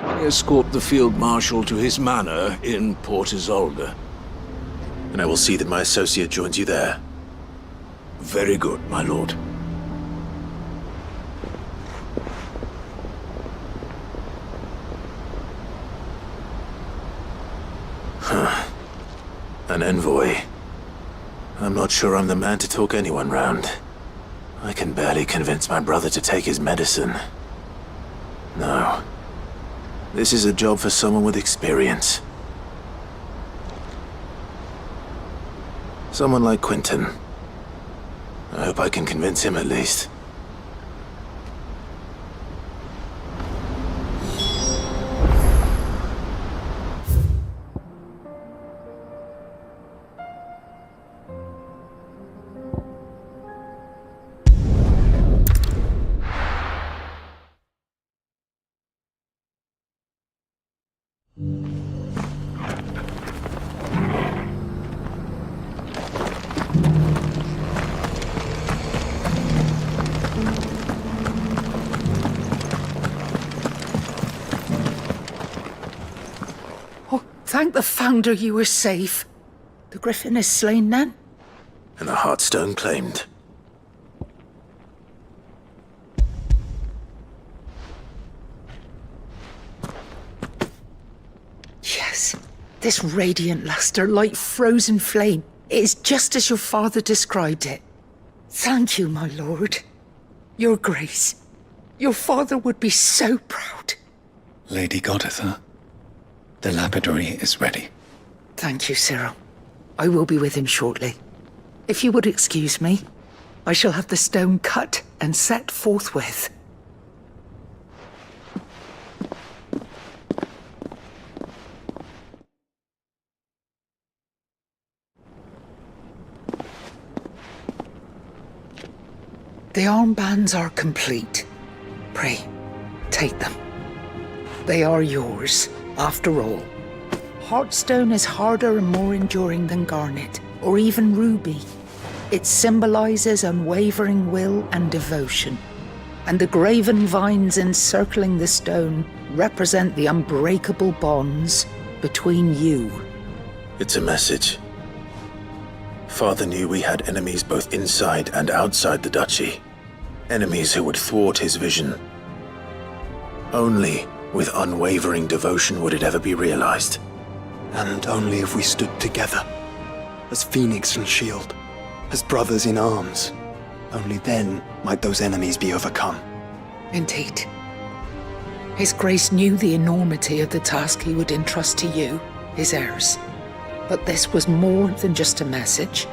Escort the Field Marshal to his manor in Port Isolde. And I will see that my associate joins you there. Very good, my lord. An envoy. I'm not sure I'm the man to talk anyone round. I can barely convince my brother to take his medicine. No. This is a job for someone with experience. Someone like Quentin. I hope I can convince him at least. Thank the Founder you were safe. The Griffin is slain then? And the Heartstone claimed. Yes. This radiant luster, like frozen flame, it is just as your father described it. Thank you, my lord. Your grace. Your father would be so proud. Lady Goditha, the lapidary is ready. Thank you, Cyril. I will be with him shortly. If you would excuse me, I shall have the stone cut and set forthwith. The armbands are complete. Pray, take them. They are yours, after all. Heartstone is harder and more enduring than garnet, or even ruby. It symbolizes unwavering will and devotion. And the graven vines encircling the stone represent the unbreakable bonds between you. It's a message. Father knew we had enemies both inside and outside the duchy. Enemies who would thwart his vision. Only with unwavering devotion would it ever be realized. And only if we stood together, as Phoenix and Shield, as brothers in arms, only then might those enemies be overcome. Indeed. His Grace knew the enormity of the task he would entrust to you, his heirs. But this was more than just a message.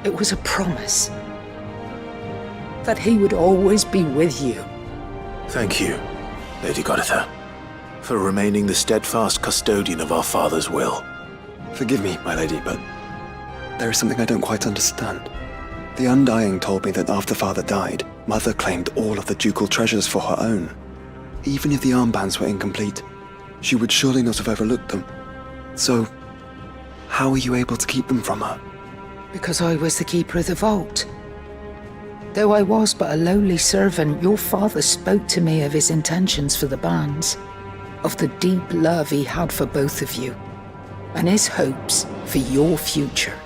It was a promise. That he would always be with you. Thank you, Lady Goditha, for remaining the steadfast custodian of our father's will. Forgive me, my lady, but there is something I don't quite understand. The Undying told me that after Father died, Mother claimed all of the ducal treasures for her own. Even if the armbands were incomplete, she would surely not have overlooked them. So, how are you able to keep them from her? Because I was the keeper of the vault. Though I was but a lowly servant, your father spoke to me of his intentions for the bands, of the deep love he had for both of you, and his hopes for your future.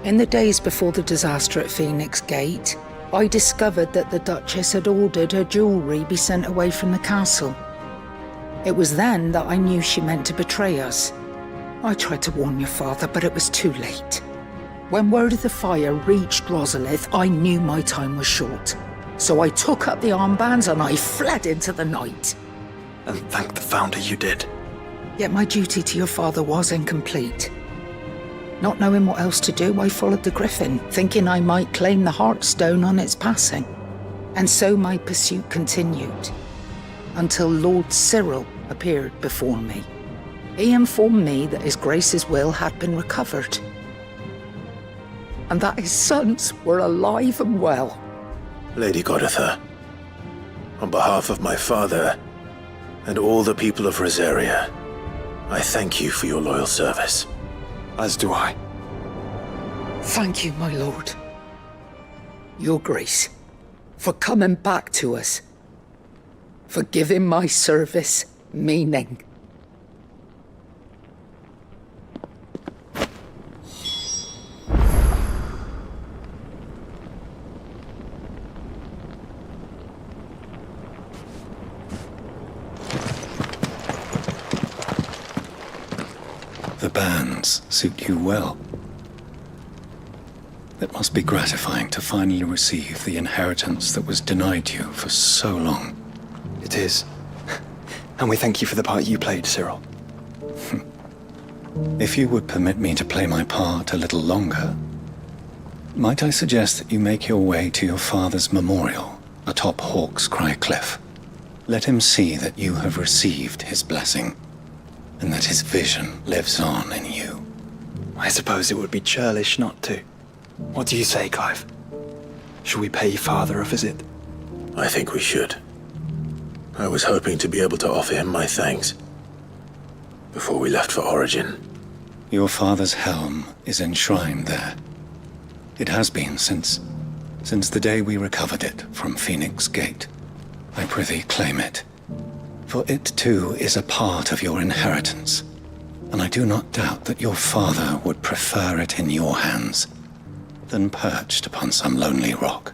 In the days before the disaster at Phoenix Gate, I discovered that the Duchess had ordered her jewelry be sent away from the castle. It was then that I knew she meant to betray us. I tried to warn your father, but it was too late. When word of the fire reached Rosalith, I knew my time was short. So I took up the armbands and I fled into the night. And thank the Founder you did. Yet my duty to your father was incomplete. Not knowing what else to do, I followed the Griffin, thinking I might claim the Heartstone on its passing. And so my pursuit continued, until Lord Cyril appeared before me. He informed me that His Grace's will had been recovered, and that his sons were alive and well. Lady Goditha, on behalf of my father and all the people of Rosaria, I thank you for your loyal service. As do I. Thank you, my lord. Your Grace, for coming back to us. for giving my service meaning. The bands suit you well. It must be gratifying to finally receive the inheritance that was denied you for so long. It is. And we thank you for the part you played, Cyril. If you would permit me to play my part a little longer, might I suggest that you make your way to your father's memorial atop Hawk's Cry Cliff? Let him see that you have received his blessing, and that his vision lives on in you. I suppose it would be churlish not to. What do you say, Clive? Shall we pay Father a visit? I think we should. I was hoping to be able to offer him my thanks before we left for Origin. Your father's helm is enshrined there. It has been since the day we recovered it from Phoenix Gate. I prithee claim it, for it too is a part of your inheritance, and I do not doubt that your father would prefer it in your hands than perched upon some lonely rock.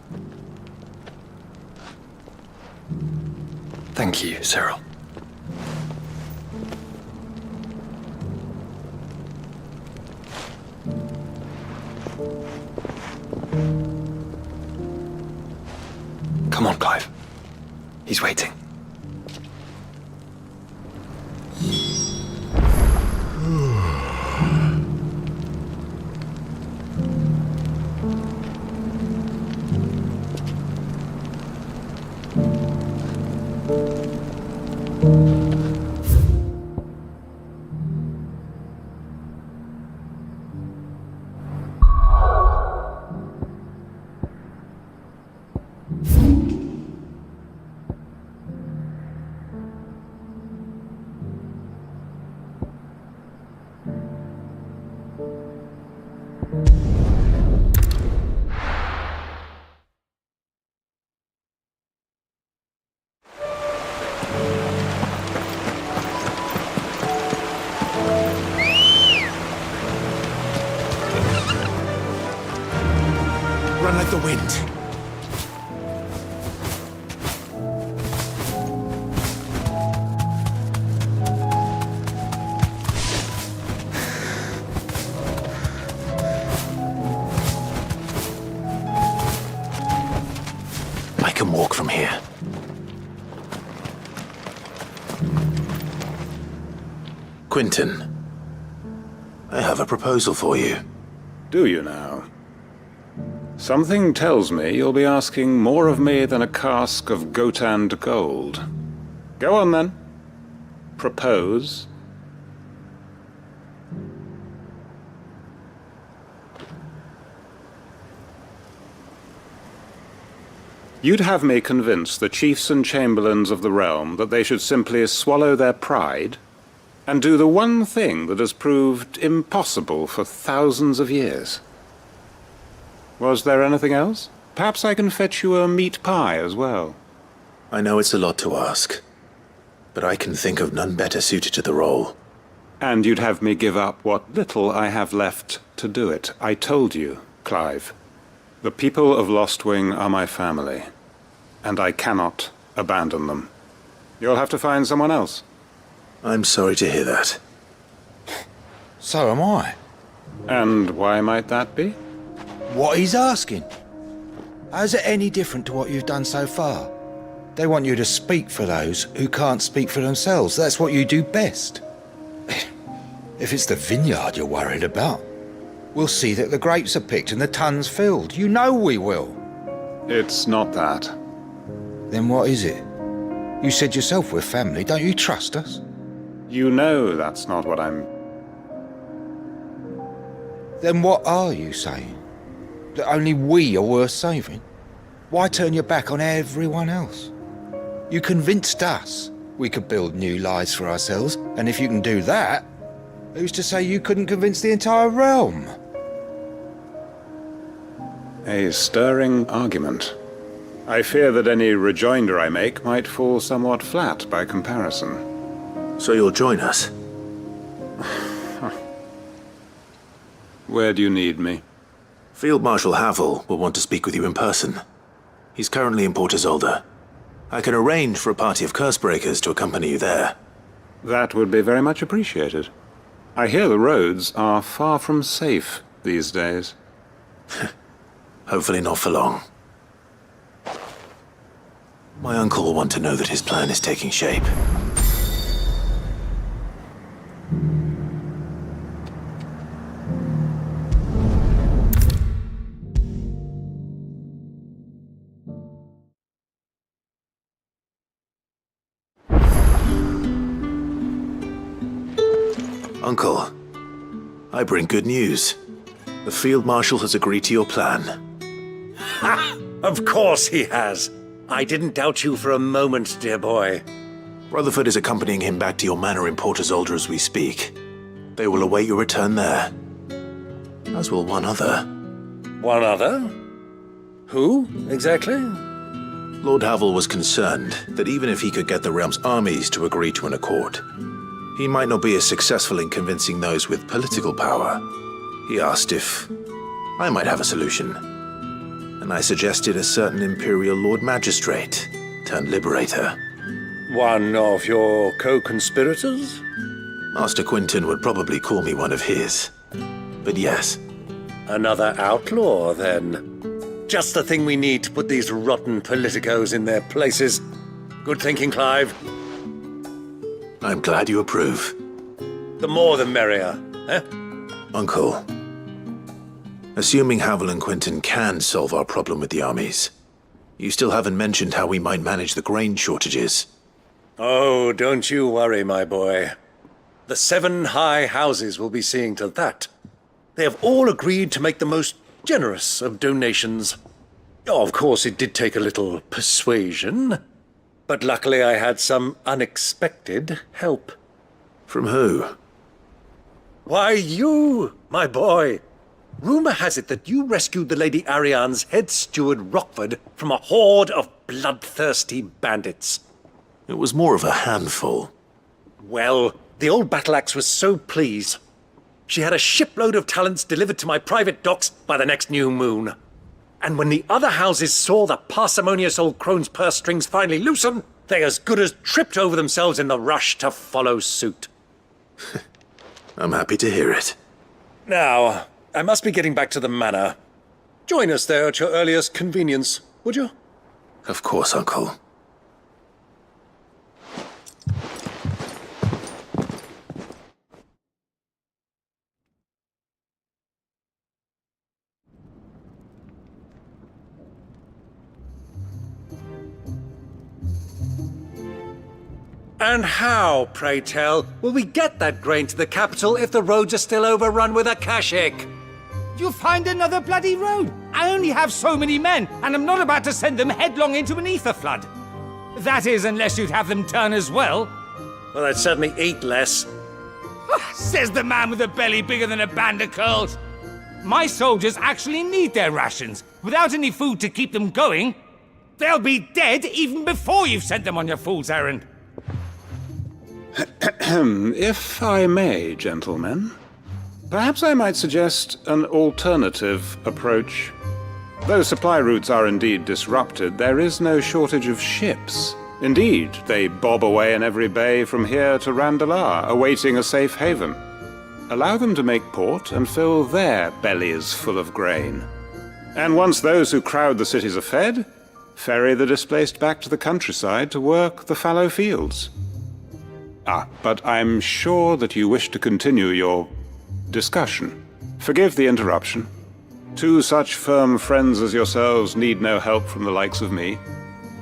Thank you, Cyril. Come on, Clive. He's waiting. Run like the wind. I can walk from here. Quentin, I have a proposal for you. Do you now? Something tells me you'll be asking more of me than a cask of Gotand gold. Go on then. Propose. You'd have me convince the chiefs and chamberlains of the realm that they should simply swallow their pride and do the one thing that has proved impossible for thousands of years. Was there anything else? Perhaps I can fetch you a meat pie as well. I know it's a lot to ask, but I can think of none better suited to the role. And you'd have me give up what little I have left to do it. I told you, Clive. The people of Lostwing are my family, and I cannot abandon them. You'll have to find someone else. I'm sorry to hear that. So am I. And why might that be? What he's asking. How's it any different to what you've done so far? They want you to speak for those who can't speak for themselves. That's what you do best. If it's the vineyard you're worried about, we'll see that the grapes are picked and the tons filled. You know we will. It's not that. Then what is it? You said yourself we're family. Don't you trust us? You know that's not what I'm... Then what are you saying? That only we are worth saving? Why turn your back on everyone else? You convinced us we could build new lives for ourselves, and if you can do that, who's to say you couldn't convince the entire realm? A stirring argument. I fear that any rejoinder I make might fall somewhat flat by comparison. So you'll join us? Where do you need me? Field Marshal Havel will want to speak with you in person. He's currently in Port Isolde. I can arrange for a party of Cursebreakers to accompany you there. That would be very much appreciated. I hear the roads are far from safe these days. Hopefully not for long. My uncle will want to know that his plan is taking shape. Uncle, I bring good news. The Field Marshal has agreed to your plan. Ha! Of course he has. I didn't doubt you for a moment, dear boy. Rutherford is accompanying him back to your manor in Port Isolde as we speak. They will await your return there. As will one other. One other? Who, exactly? Lord Havel was concerned that even if he could get the realm's armies to agree to an accord, he might not be as successful in convincing those with political power. He asked if I might have a solution, and I suggested a certain Imperial Lord Magistrate turned Liberator. One of your co-conspirators? Master Quinton would probably call me one of his, but yes. Another outlaw, then. Just the thing we need to put these rotten politicos in their places. Good thinking, Clive. I'm glad you approve. The more the merrier, eh? Uncle, assuming Havel and Quinton can solve our problem with the armies, you still haven't mentioned how we might manage the grain shortages. Oh, don't you worry, my boy. The 7 high houses will be seeing to that. They have all agreed to make the most generous of donations. Oh, of course, it did take a little persuasion, but luckily I had some unexpected help. From who? Why, you, my boy. Rumor has it that you rescued the Lady Ariane's head steward Rockford from a horde of bloodthirsty bandits. It was more of a handful. Well, the old battle axe was so pleased. She had a shipload of talents delivered to my private docks by the next new moon. And when the other houses saw the parsimonious old crone's purse strings finally loosen, they as good as tripped over themselves in the rush to follow suit. I'm happy to hear it. Now, I must be getting back to the manor. Join us there at your earliest convenience, would you? Of course, Uncle. And how, pray tell, will we get that grain to the capital if the roads are still overrun with Akashic? You'll find another bloody road. I only have so many men, and I'm not about to send them headlong into an ether flood. That is, unless you'd have them turn as well. Well, I'd certainly eat less. Says the man with a belly bigger than a band of curls. My soldiers actually need their rations. Without any food to keep them going, they'll be dead even before you've sent them on your fool's errand. If I may, gentlemen, perhaps I might suggest an alternative approach. Though supply routes are indeed disrupted, there is no shortage of ships. Indeed, they bob away in every bay from here to Randalar, awaiting a safe haven. Allow them to make port and fill their bellies full of grain. And once those who crowd the cities are fed, ferry the displaced back to the countryside to work the fallow fields. But I'm sure that you wish to continue your discussion. Forgive the interruption. 2 such firm friends as yourselves need no help from the likes of me.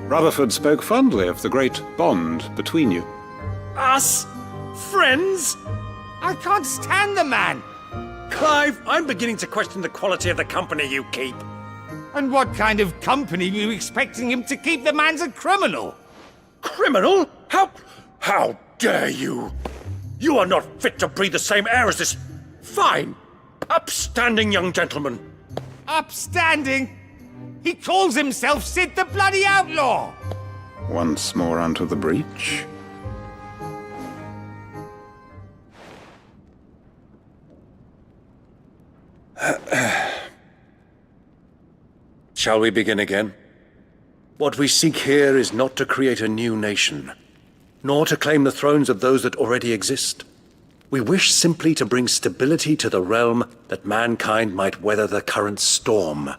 Rutherford spoke fondly of the great bond between you. Us? Friends? I can't stand the man. Clive, I'm beginning to question the quality of the company you keep. And what kind of company were you expecting him to keep? The man's a criminal. Criminal? How dare you? You are not fit to breathe the same air as this fine, upstanding young gentleman. Upstanding? He calls himself Sid the Bloody Outlaw! Once more onto the breach. Shall we begin again? What we seek here is not to create a new nation, nor to claim the thrones of those that already exist. We wish simply to bring stability to the realm that mankind might weather the current storm.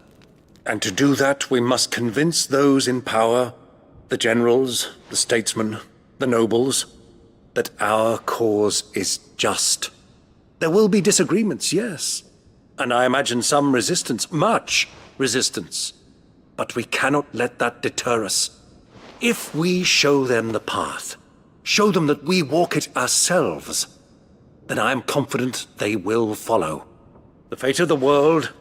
And to do that, we must convince those in power, the generals, the statesmen, the nobles, that our cause is just. There will be disagreements, yes, and I imagine some resistance, much resistance. But we cannot let that deter us. If we show them the path, show them that we walk it ourselves, then I am confident they will follow. The fate of the world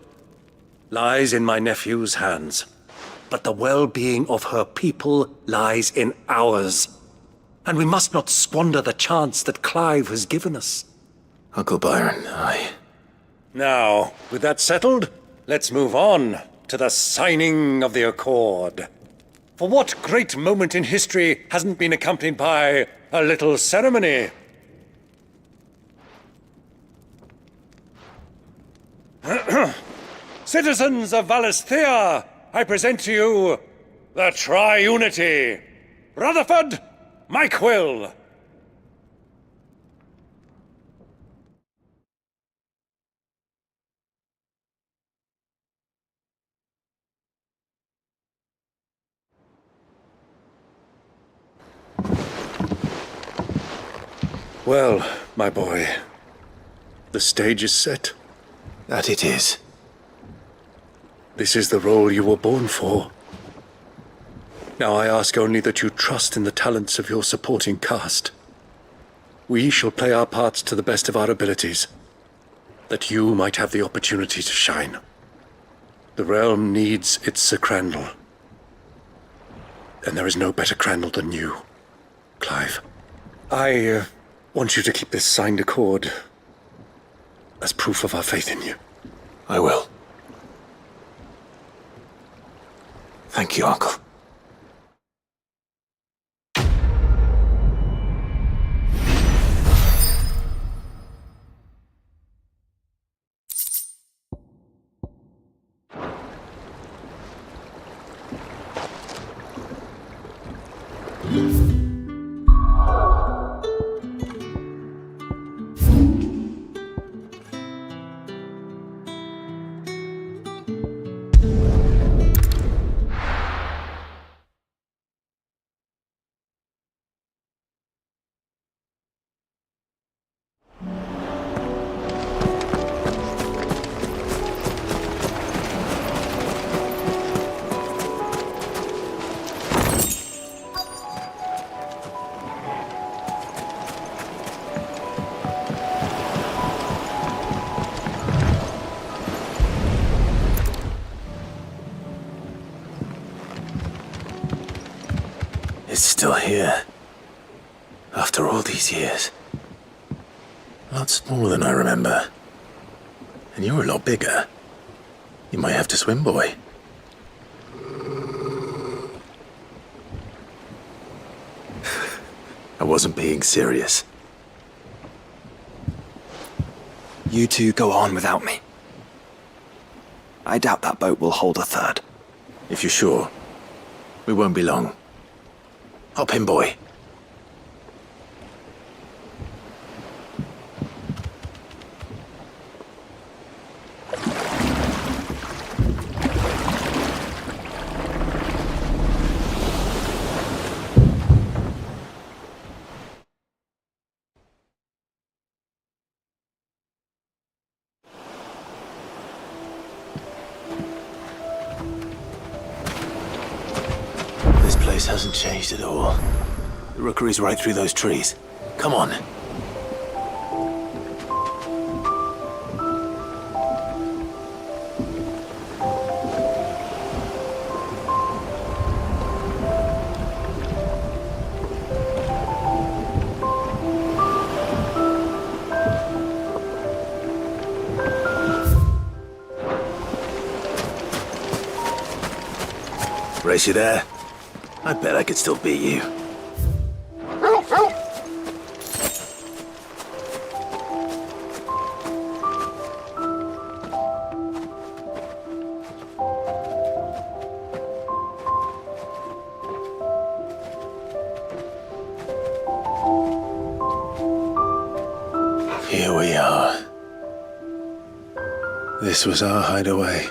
lies in my nephew's hands, but the well-being of her people lies in ours. And we must not squander the chance that Clive has given us. Uncle Byron, aye. Now, with that settled, let's move on to the signing of the Accord. For what great moment in history hasn't been accompanied by a little ceremony? Citizens of Valisthea, I present to you the Triunity. Rutherford, Mike Will. Well, my boy, the stage is set. That it is. This is the role you were born for. Now I ask only that you trust in the talents of your supporting cast. We shall play our parts to the best of our abilities, that you might have the opportunity to shine. The realm needs its Sir Crandall, and there is no better Crandall than you, Clive. I want you to keep this signed accord as proof of our faith in you. I will. Thank you, Uncle. It's still here. After all these years. A lot smaller than I remember. And you're a lot bigger. You might have to swim, boy. I wasn't being serious. You two go on without me. I doubt that boat will hold a third. If you're sure, we won't be long. Hop in, boy. This place hasn't changed at all. The rookery's right through those trees. Come on. Race you there? I bet I could still beat you. Here we are. This was our hideaway.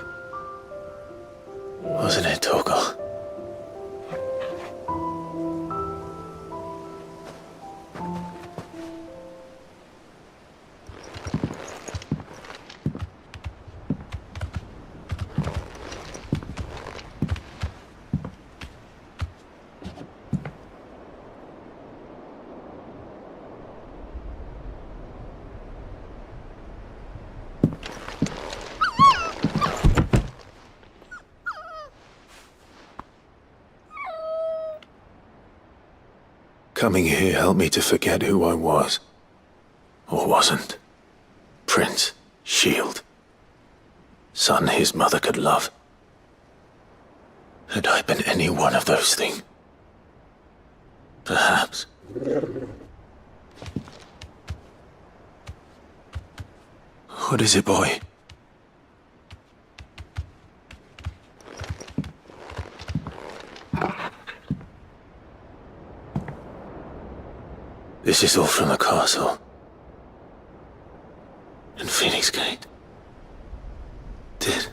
Wasn't it, Torgal? Coming here helped me to forget who I was. Or wasn't. Prince, shield. Son his mother could love. Had I been any one of those things? Perhaps. What is it, boy? This is all from the castle. In Phoenix Gate. Did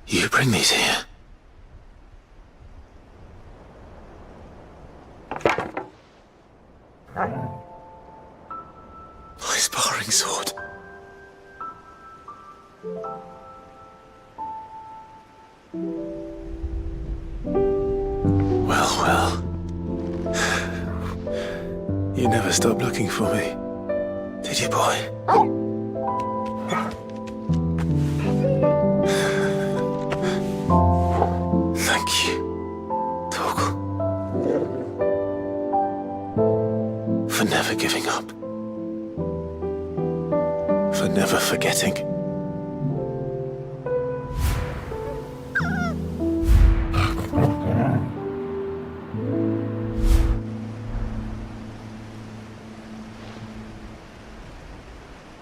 you bring these here? My sparring sword. Well. You never stopped looking for me, did you, boy? Thank you, Torgal. For never giving up. For never forgetting.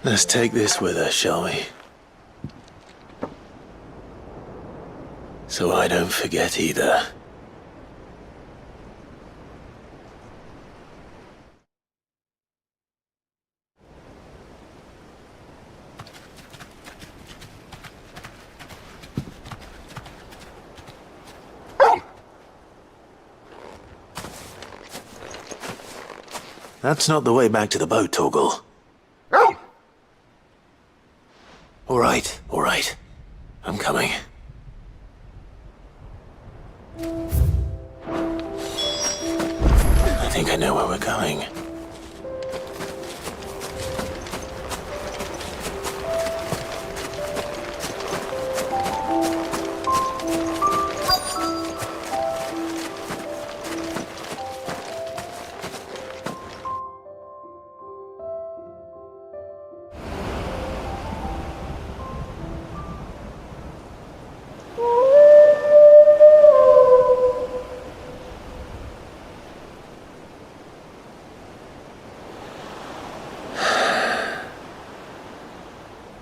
Let's take this with us, shall we? So I don't forget either. That's not the way back to the boat, Torgal. All right. I'm coming. I think I know where we're going.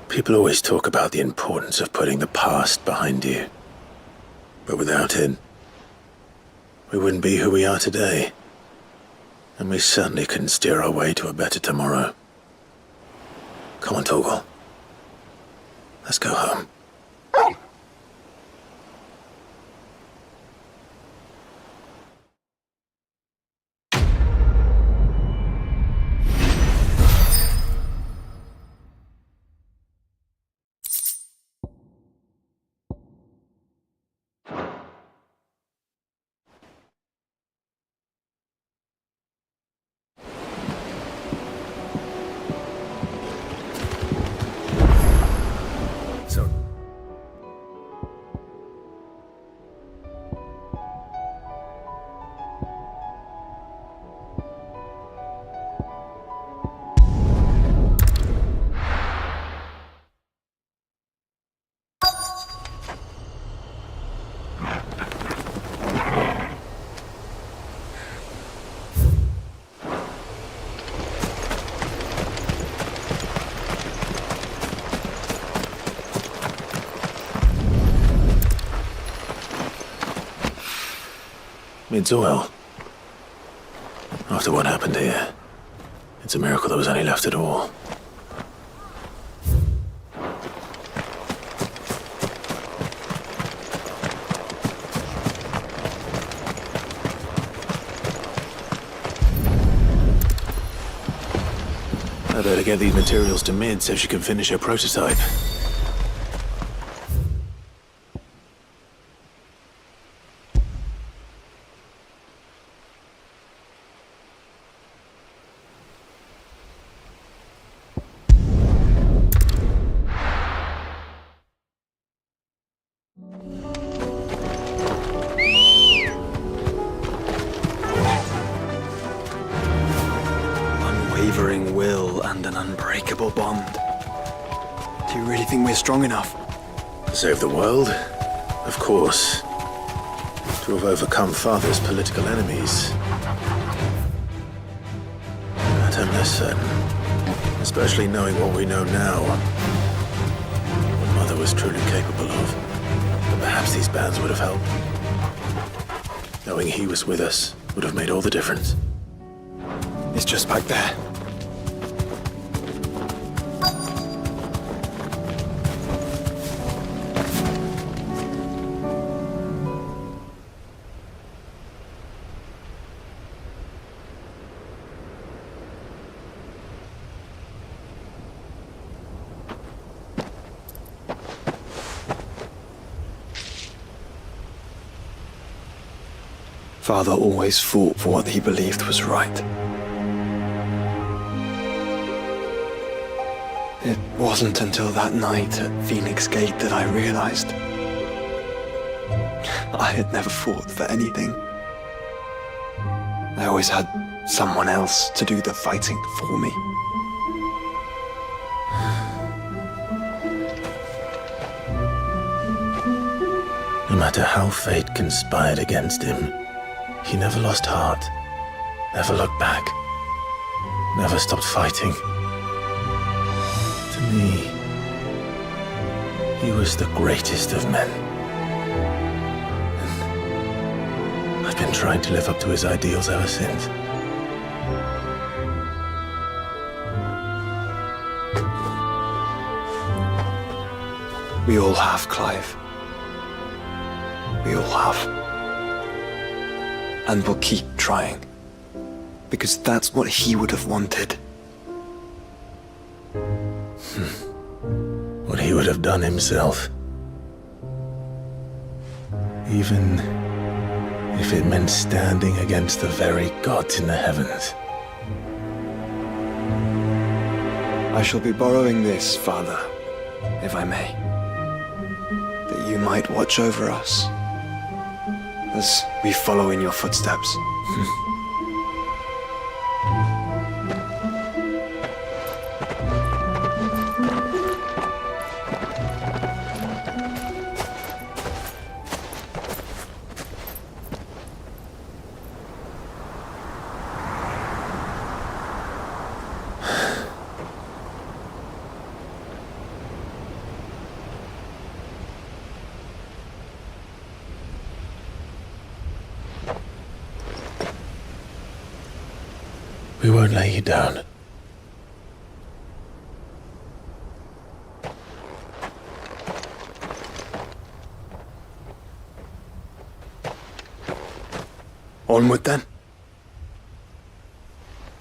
People always talk about the importance of putting the past behind you. But without it, we wouldn't be who we are today. And we certainly couldn't steer our way to a better tomorrow. Come on, Torgal. Let's go home. So It's oil. After what happened here, it's a miracle there was any left at all. I better get these materials to Mid so she can finish her prototype. Unwavering will and an unbreakable bond. Do you really think we're strong enough? To save the world? Of course. To have overcome Father's political enemies. But I'm less certain. Especially knowing what we know now. What Mother was truly capable of. But perhaps these bands would have helped. Knowing he was with us would have made all the difference. It's just back there. Father always fought for what he believed was right. It wasn't until that night at Phoenix Gate that I realized I had never fought for anything. I always had someone else to do the fighting for me. No matter how fate conspired against him, he never lost heart, never looked back, never stopped fighting. To me, he was the greatest of men. And I've been trying to live up to his ideals ever since. We all have, Clive. We all have. And we'll keep trying. Because that's what he would have wanted. What he would have done himself. Even if it meant standing against the very gods in the heavens. I shall be borrowing this, Father, if I may. That you might watch over us as we follow in your footsteps. We won't lay you down. Onward then.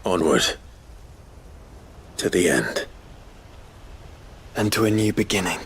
Onward. To the end. And to a new beginning.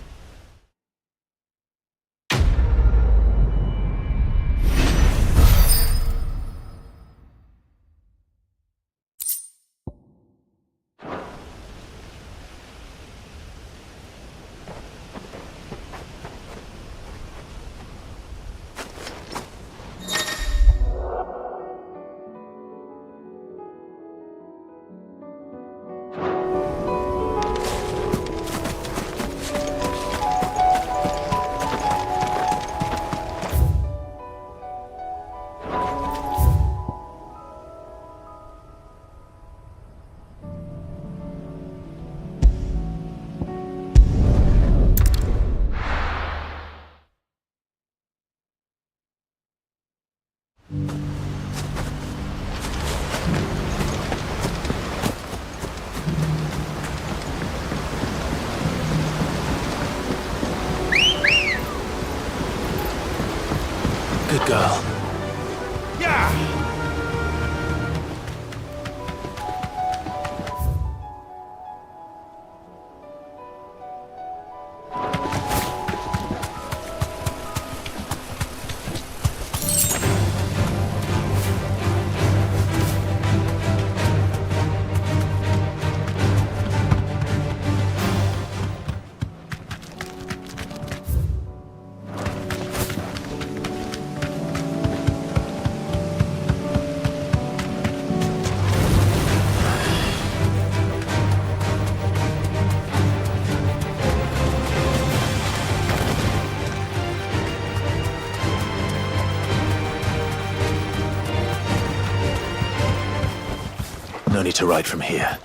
journey to ride from here.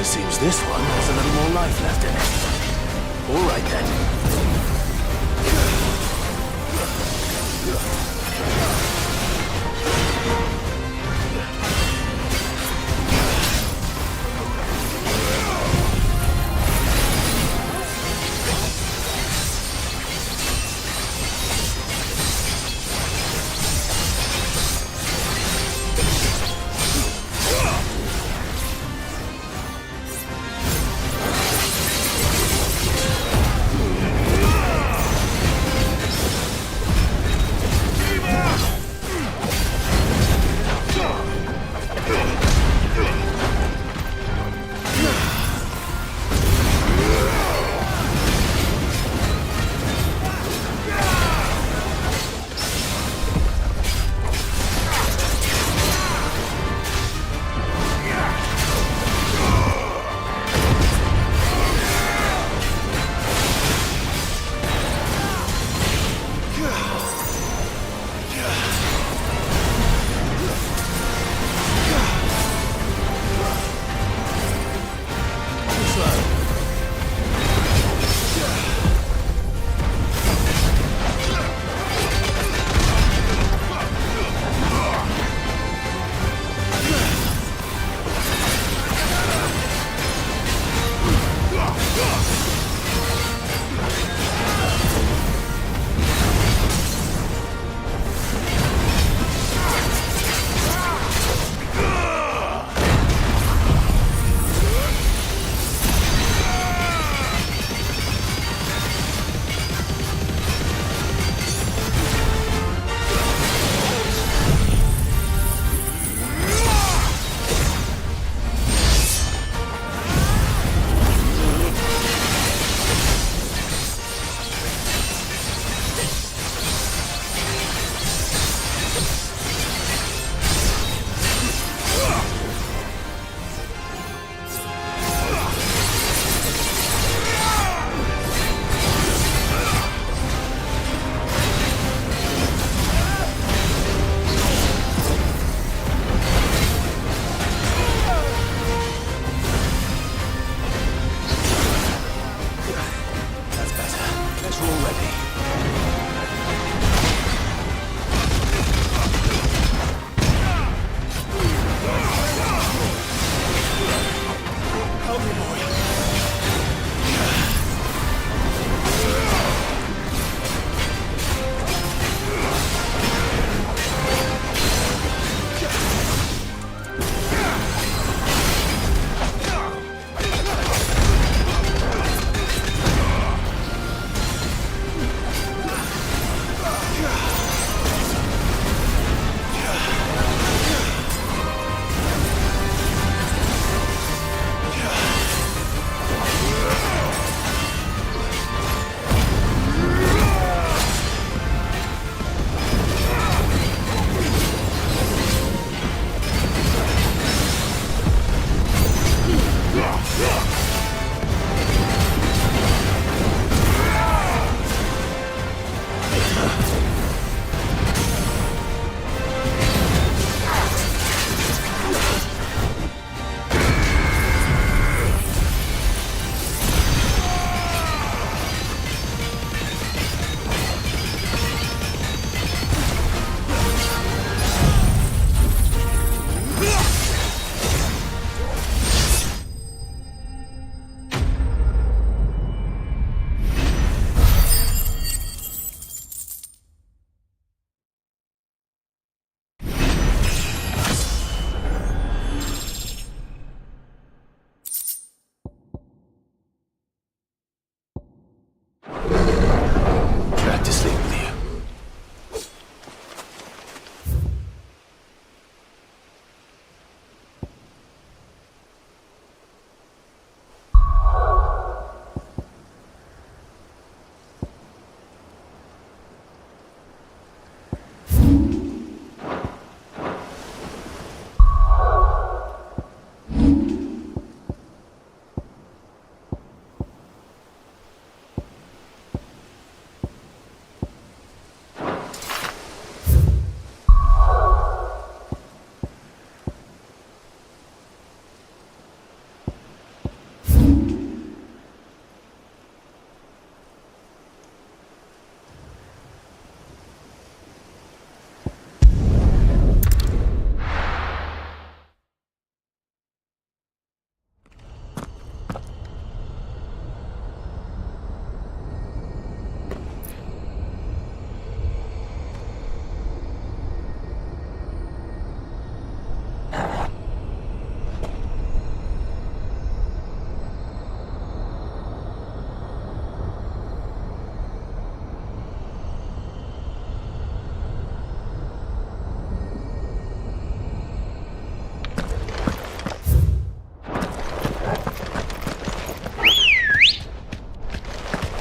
Seems this one has a little more life left in it. All right then.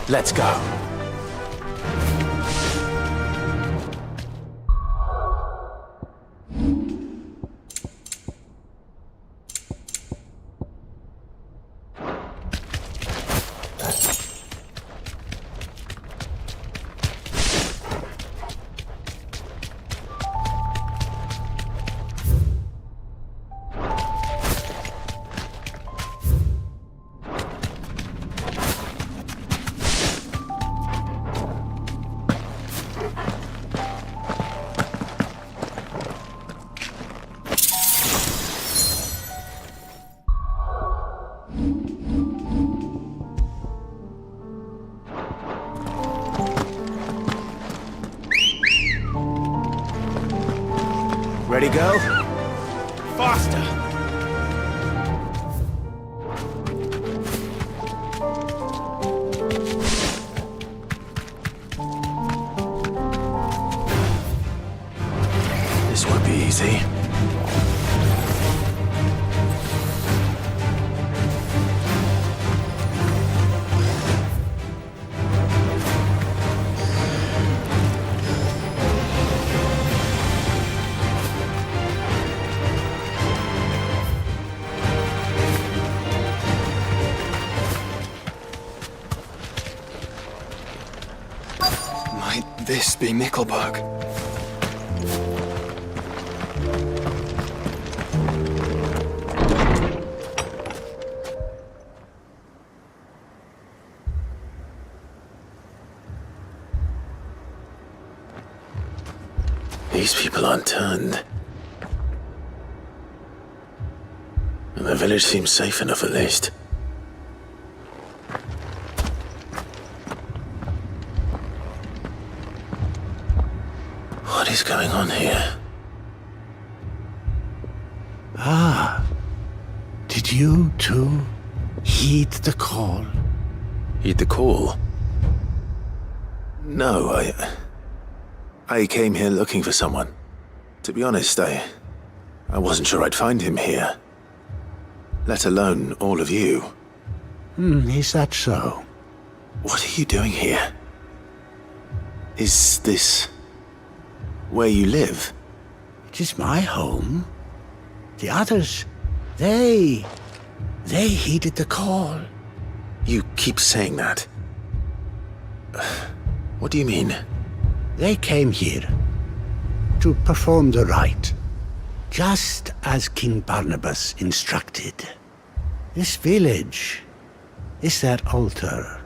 Let's go. Ready, go? Faster! This won't be easy. Might this be Mickelberg? These people aren't turned. And the village seems safe enough at least. What is going on here? Ah, did you too heed the call? Heed the call? No, I came here looking for someone. To be honest, I wasn't sure I'd find him here. Let alone all of you. Is that so? What are you doing here? Is this where you live? It is my home. The others, they heeded the call. You keep saying that. What do you mean? They came here to perform the rite, just as King Barnabas instructed. This village is their altar,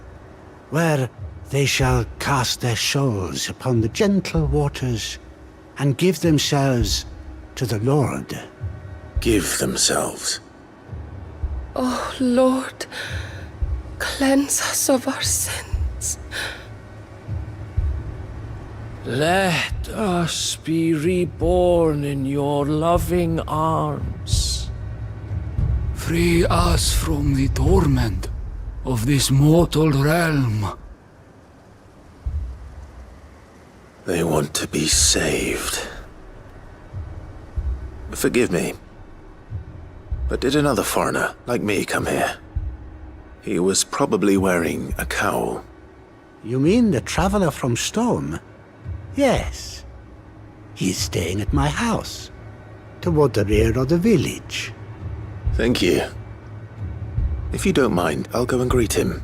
where they shall cast their souls upon the gentle waters and give themselves to the Lord. Give themselves. Oh, Lord, cleanse us of our sins. Let us be reborn in your loving arms. Free us from the torment of this mortal realm. They want to be saved. Forgive me, but did another foreigner like me come here? He was probably wearing a cowl. You mean the traveler from Storm? Yes. He's staying at my house, toward the rear of the village. Thank you. If you don't mind, I'll go and greet him.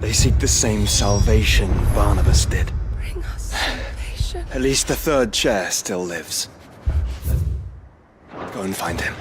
They seek the same salvation Barnabas did. Bring us salvation. At least the third chair still lives. Go and find him.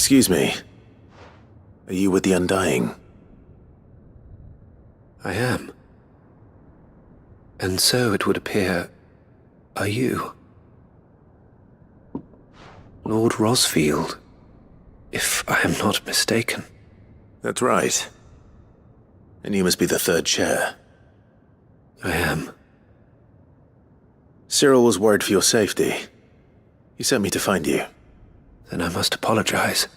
Excuse me. Are you with the Undying? I am. And so it would appear, are you? Lord Rosfield, if I am not mistaken. That's right. And you must be the third chair. I am. Cyril was worried for your safety. He sent me to find you. Then I must apologize.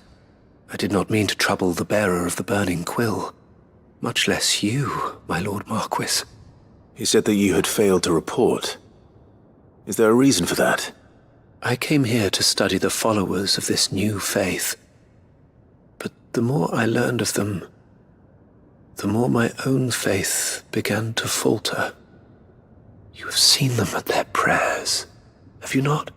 I did not mean to trouble the bearer of the burning quill. Much less you, my Lord Marquis. He said that you had failed to report. Is there a reason for that? I came here to study the followers of this new faith. But the more I learned of them, the more my own faith began to falter. You have seen them at their prayers, have you not?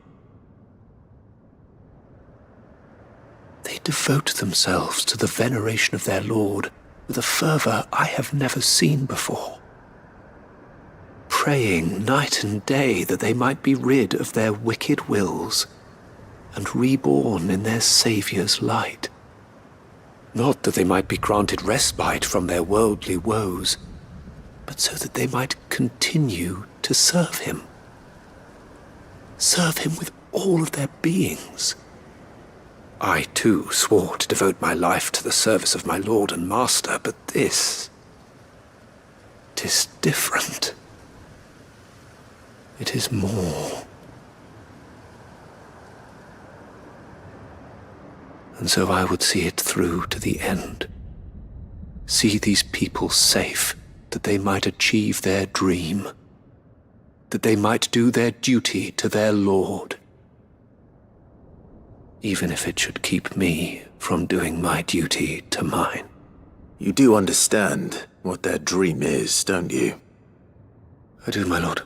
They devote themselves to the veneration of their Lord with a fervor I have never seen before. Praying night and day that they might be rid of their wicked wills and reborn in their Saviour's light. Not that they might be granted respite from their worldly woes, but so that they might continue to serve him. Serve him with all of their beings. I, too, swore to devote my life to the service of my Lord and Master, but this... 'tis different. It is more. And so I would see it through to the end. See these people safe, that they might achieve their dream. That they might do their duty to their Lord. Even if it should keep me from doing my duty to mine. You do understand what their dream is, don't you? I do, my lord.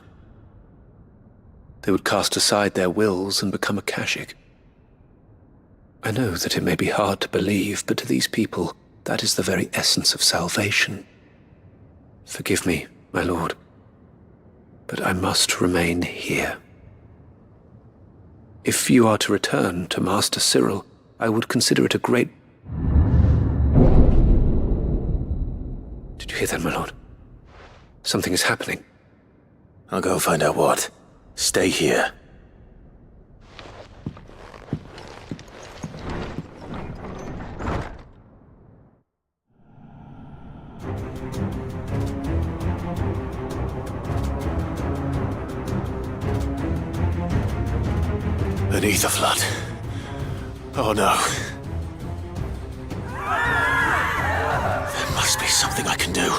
They would cast aside their wills and become Akashic. I know that it may be hard to believe, but to these people, that is the very essence of salvation. Forgive me, my lord, but I must remain here. If you are to return to Master Cyril, I would consider it a great... Did you hear that, my lord? Something is happening. I'll go find out what. Stay here. Beneath the flood. Oh no. There must be something I can do.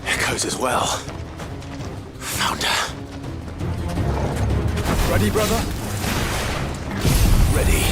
Echoes as well. Found her. Ready, brother? Ready.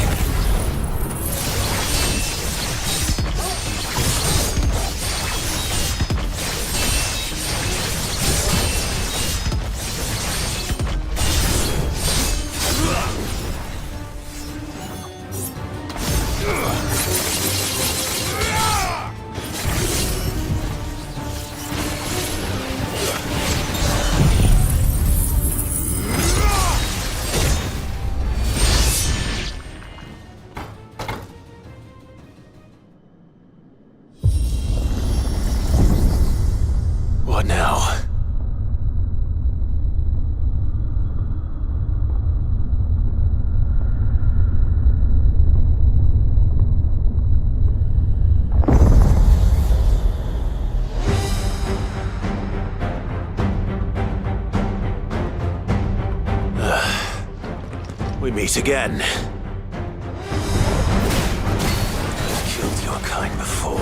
What now? We meet again. Killed your kind before.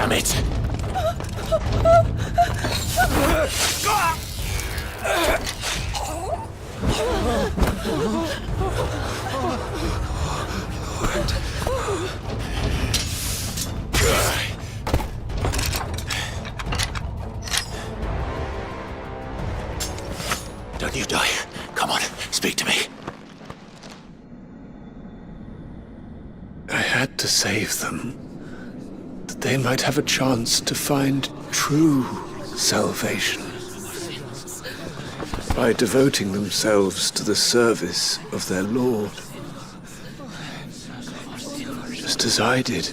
Damn it! Don't you die. Come on, speak to me. I had to save them, that they might have a chance to find true salvation. By devoting themselves to the service of their Lord. Just as I did,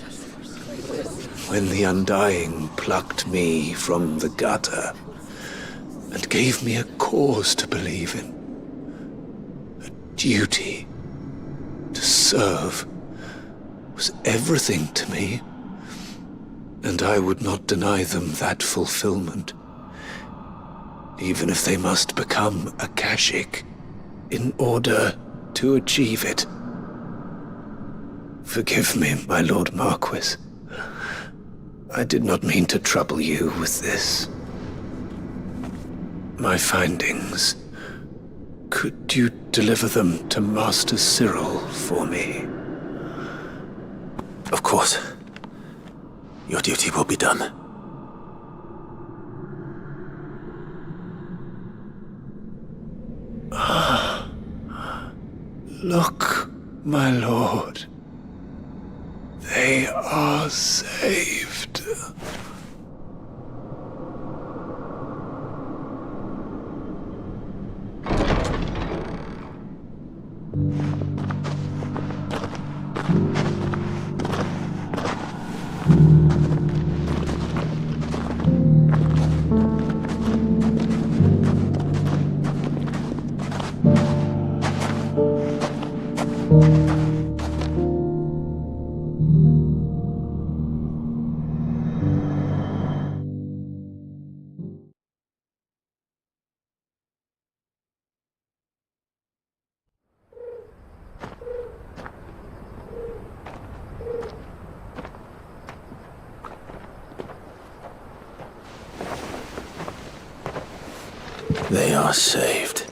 when the Undying plucked me from the gutter and gave me a cause to believe in, a duty to serve was everything to me, and I would not deny them that fulfillment, even if they must become a Kashik in order to achieve it. Forgive me, my Lord Marquis. I did not mean to trouble you with this. My findings. Could you deliver them to Master Cyril for me? Of course. Your duty will be done. Look, my lord. They are saved. They are saved.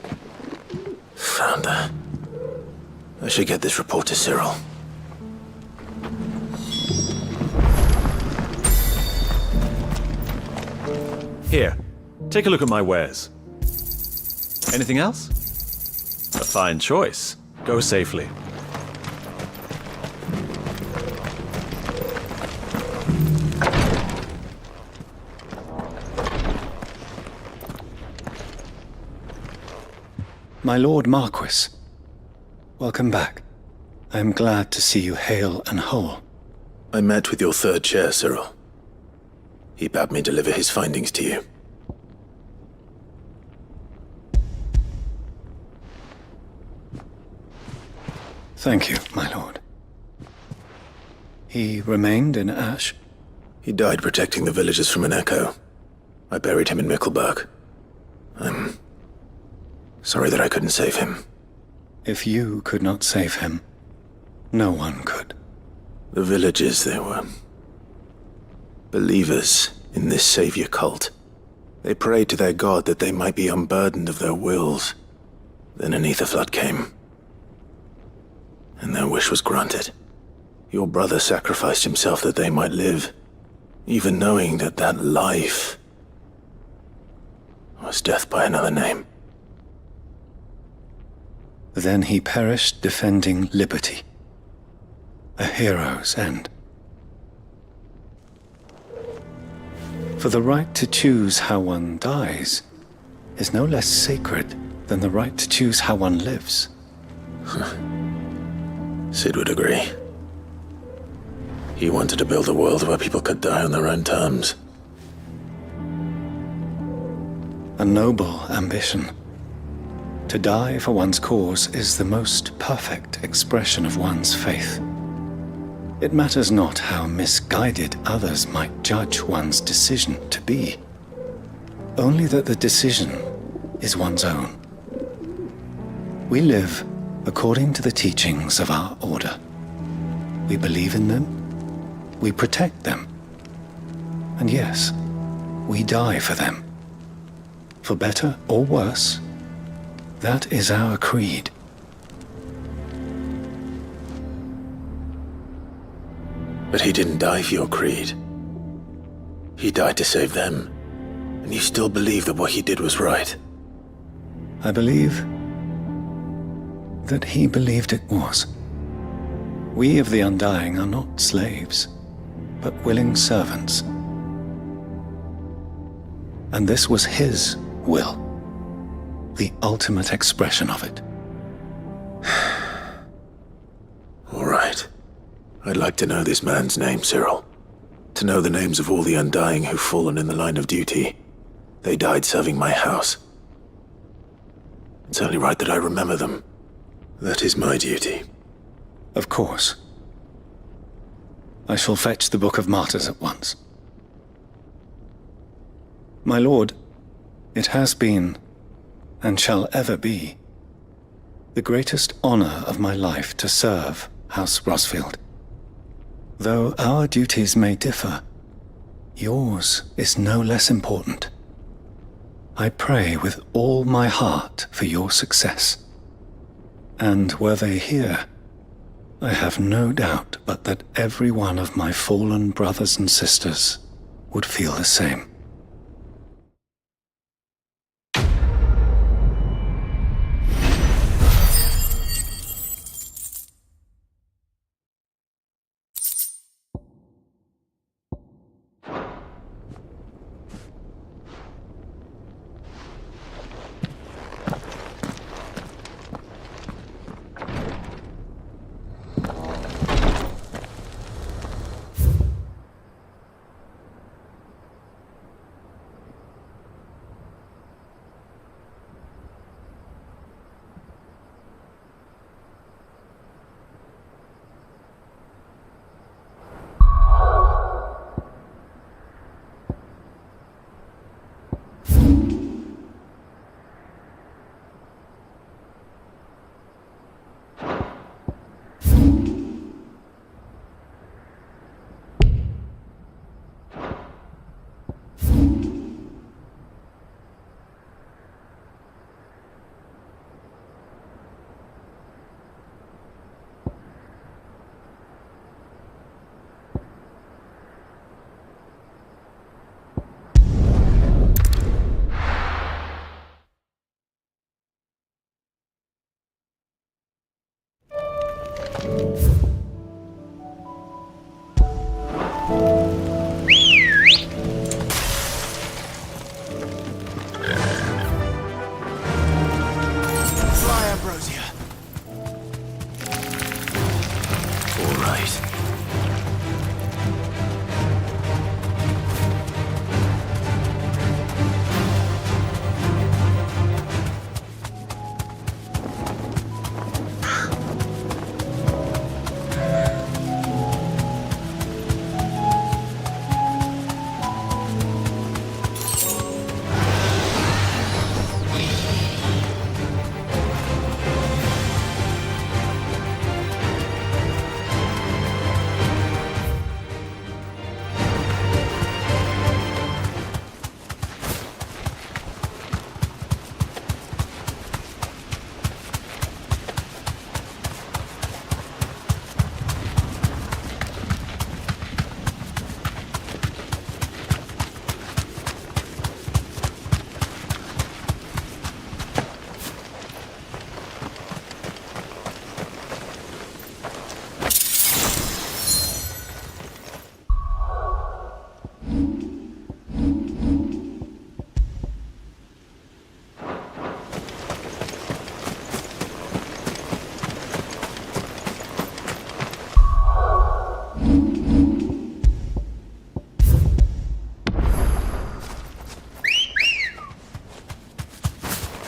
Founder. I should get this report to Cyril. Here, take a look at my wares. Anything else? A fine choice. Go safely. My Lord Marquis, welcome back. I am glad to see you hale and whole. I met with your third chair, Cyril. He bade me deliver his findings to you. Thank you, my lord. He remained in Ash? He died protecting the villagers from an echo. I buried him in Mickelberg. I'm sorry that I couldn't save him. If you could not save him, no one could. The villagers, they were believers in this savior cult. They prayed to their god that they might be unburdened of their wills. Then an ether flood came, and their wish was granted. Your brother sacrificed himself that they might live, even knowing that that life was death by another name. Then he perished defending liberty. A hero's end. For the right to choose how one dies is no less sacred than the right to choose how one lives. Sid would agree. He wanted to build a world where people could die on their own terms. A noble ambition. To die for one's cause is the most perfect expression of one's faith. It matters not how misguided others might judge one's decision to be. Only that the decision is one's own. We live according to the teachings of our order. We believe in them. We protect them. And yes, we die for them. For better or worse, that is our creed. But he didn't die for your creed. He died to save them. And you still believe that what he did was right. I believe that he believed it was. We of the Undying are not slaves, but willing servants. And this was his will, the ultimate expression of it. All right. I'd like to know this man's name, Cyril. To know the names of all the Undying who've fallen in the line of duty. They died serving my house. It's only right that I remember them. That is my duty. Of course. I shall fetch the Book of Martyrs at once. My lord, it has been, and shall ever be, the greatest honor of my life to serve House Rosfield. Though our duties may differ, yours is no less important. I pray with all my heart for your success. And were they here, I have no doubt but that every one of my fallen brothers and sisters would feel the same.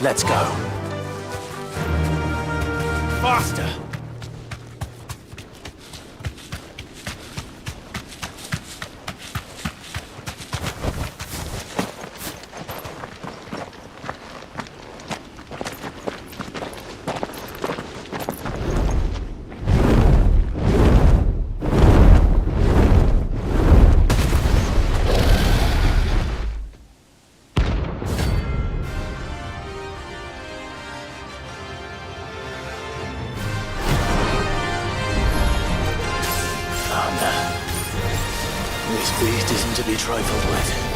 Let's go. Faster! This beast isn't to be trifled with.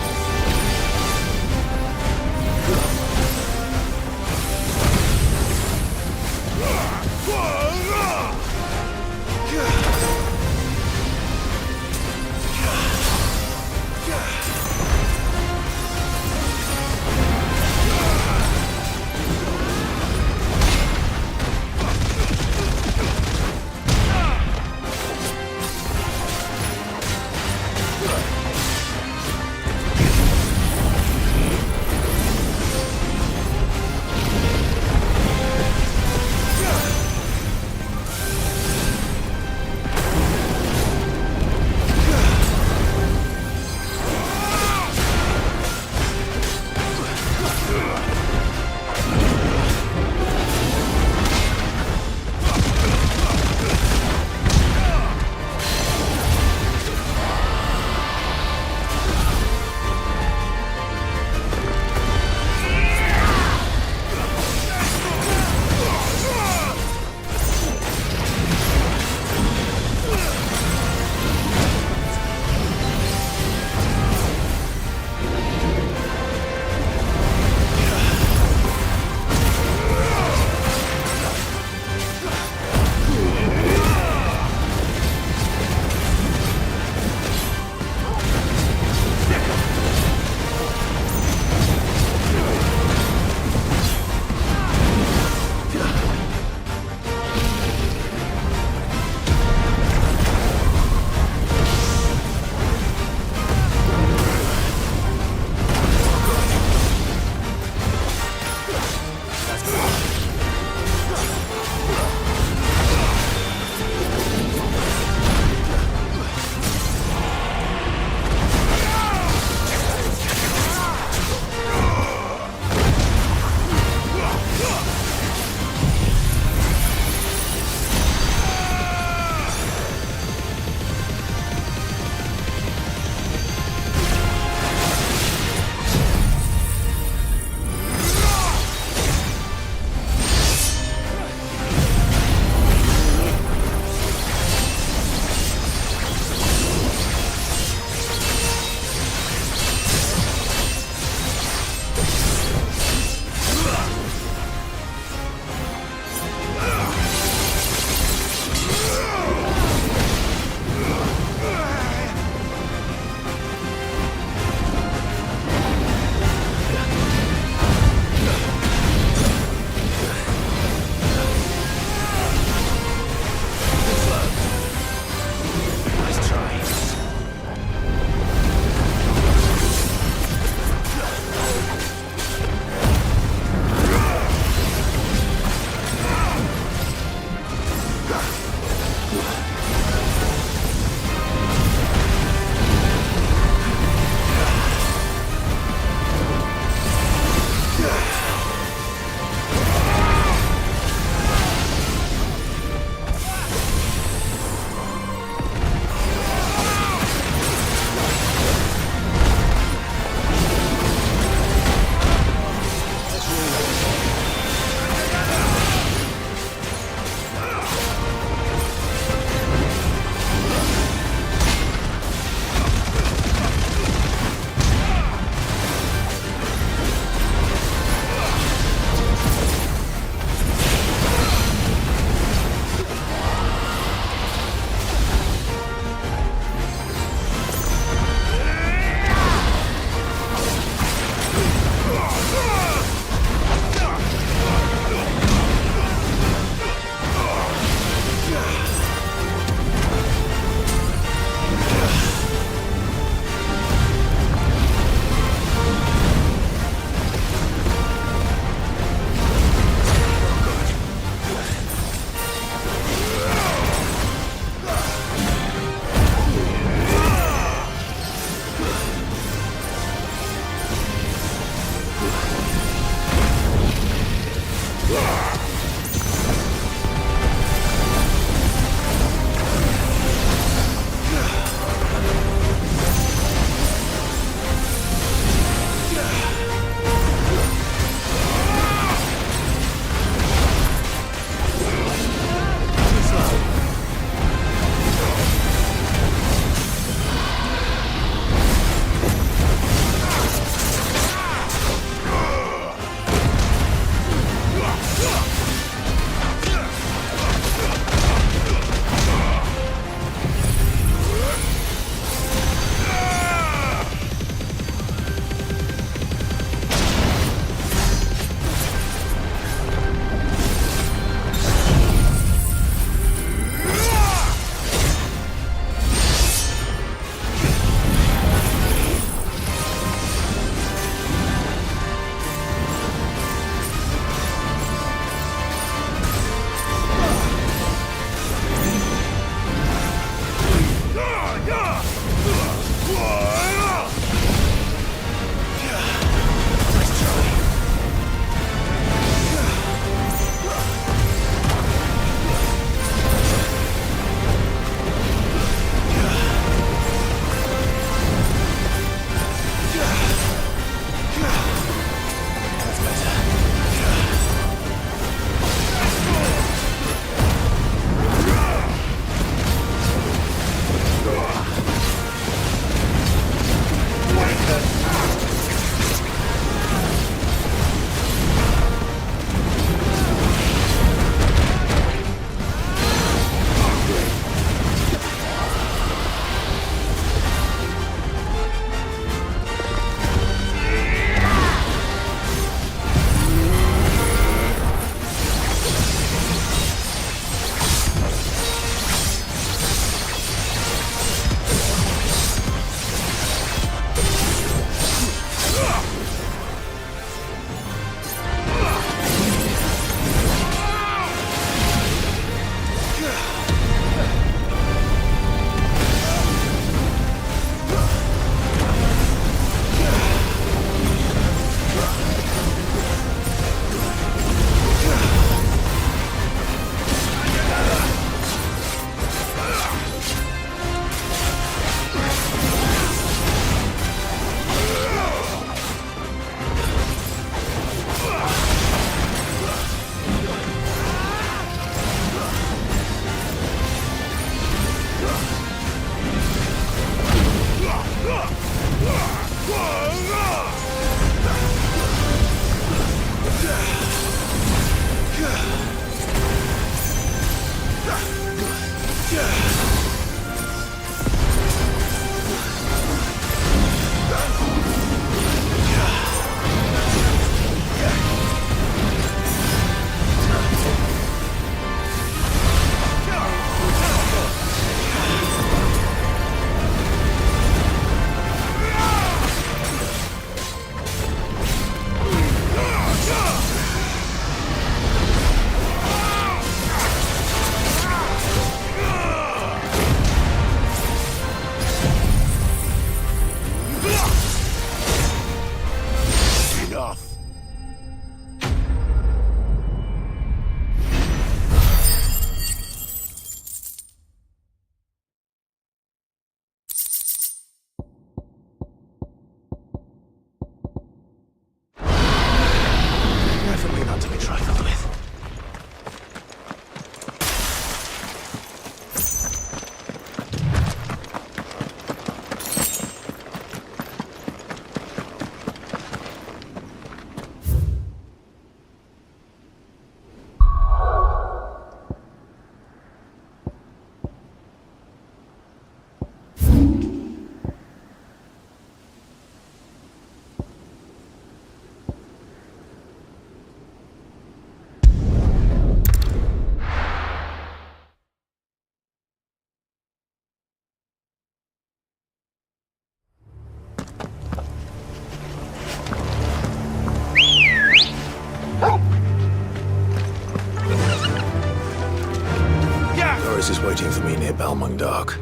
Doris is waiting for me near Balmung Dark.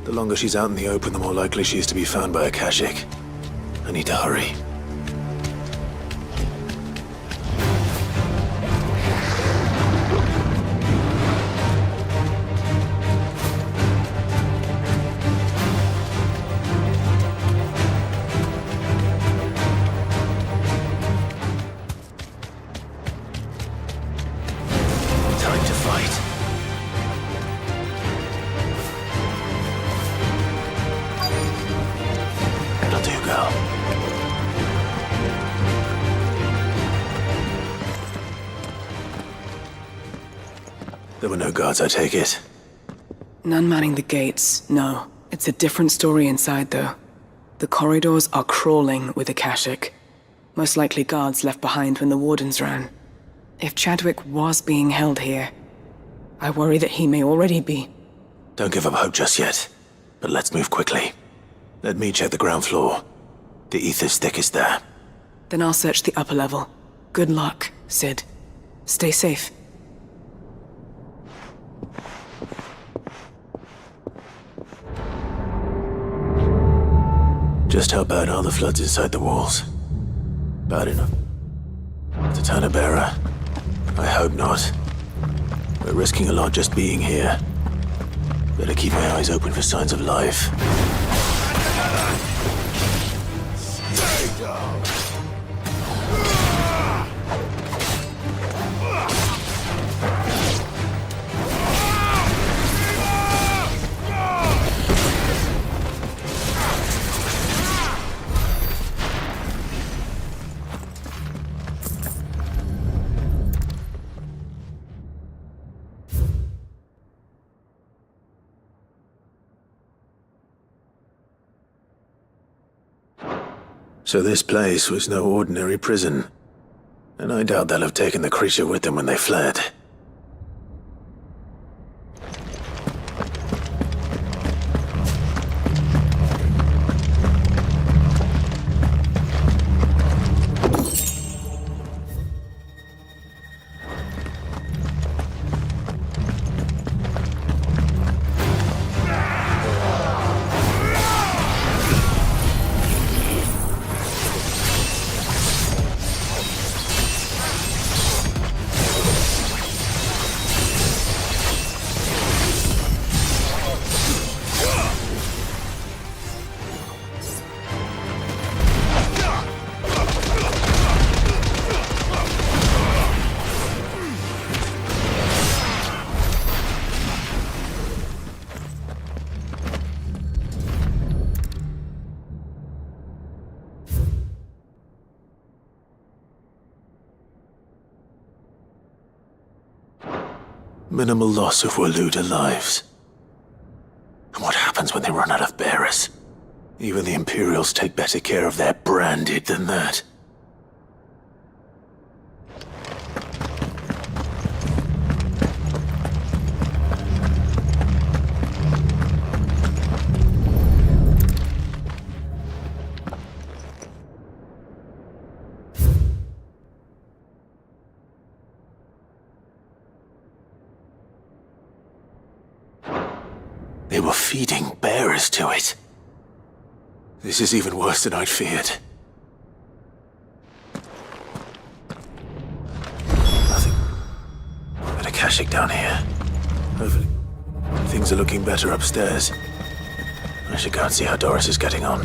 The longer she's out in the open, the more likely she is to be found by a Kashik. I need to hurry. Time to fight. That'll do, girl. There were no guards, I take it. None manning the gates, no. It's a different story inside, though. The corridors are crawling with Akashic. Most likely guards left behind when the wardens ran. If Chadwick was being held here, I worry that he may already be. Don't give up hope just yet, but let's move quickly. Let me check the ground floor. The ether's thickest there. Then I'll search the upper level. Good luck, Sid. Stay safe. Just how bad are the floods inside the walls? Bad enough to turn a bearer? I hope not. We're risking a lot just being here. Better keep my eyes open for signs of life. So this place was no ordinary prison. And I doubt they'll have taken the creature with them when they fled. Minimal loss of Waluda lives. And what happens when they run out of bearers? Even the Imperials take better care of their branded than that. They were feeding bearers to it. This is even worse than I'd feared. Nothing but a Kashik down here. Hopefully, things are looking better upstairs. I should go and see how Doris is getting on.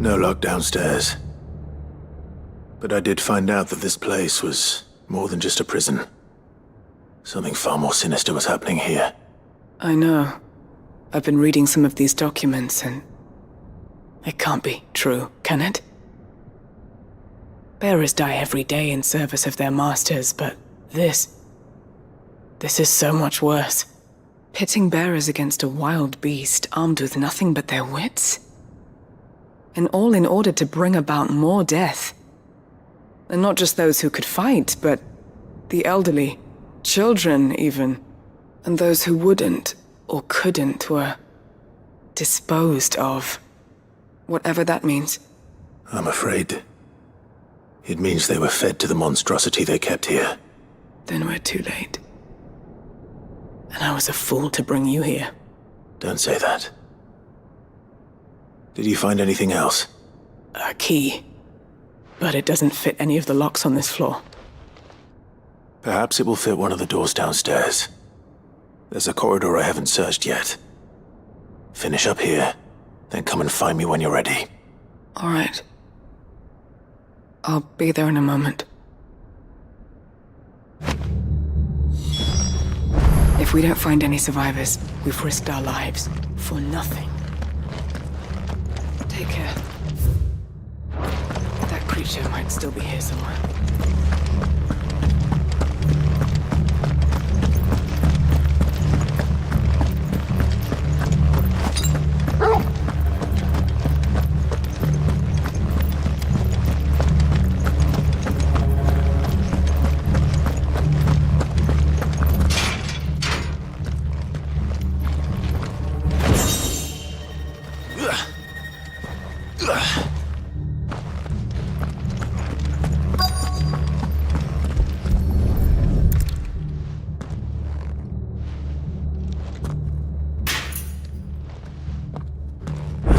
No luck downstairs. But I did find out that this place was more than just a prison. Something far more sinister was happening here. I know. I've been reading some of these documents and... it can't be true, can it? Bearers die every day in service of their masters, but this is so much worse. Pitting bearers against a wild beast armed with nothing but their wits? And all in order to bring about more death. And not just those who could fight, but the elderly, children even, and those who wouldn't or couldn't were disposed of. Whatever that means. I'm afraid it means they were fed to the monstrosity they kept here. Then we're too late. And I was a fool to bring you here. Don't say that. Did you find anything else? A key. But it doesn't fit any of the locks on this floor. Perhaps it will fit one of the doors downstairs. There's a corridor I haven't searched yet. Finish up here, then come and find me when you're ready. All right. I'll be there in a moment. If we don't find any survivors, we've risked our lives for nothing. Take care. That creature might still be here somewhere.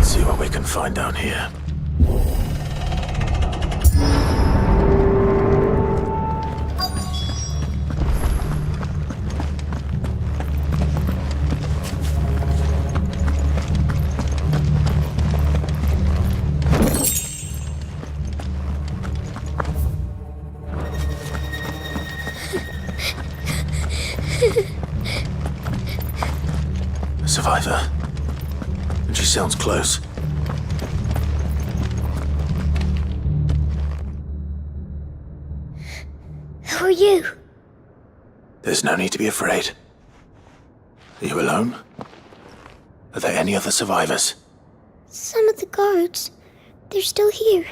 See what we can find down here. A survivor. And she sounds close. Who are you? There's no need to be afraid. Are you alone? Are there any other survivors? Some of the guards. They're still here.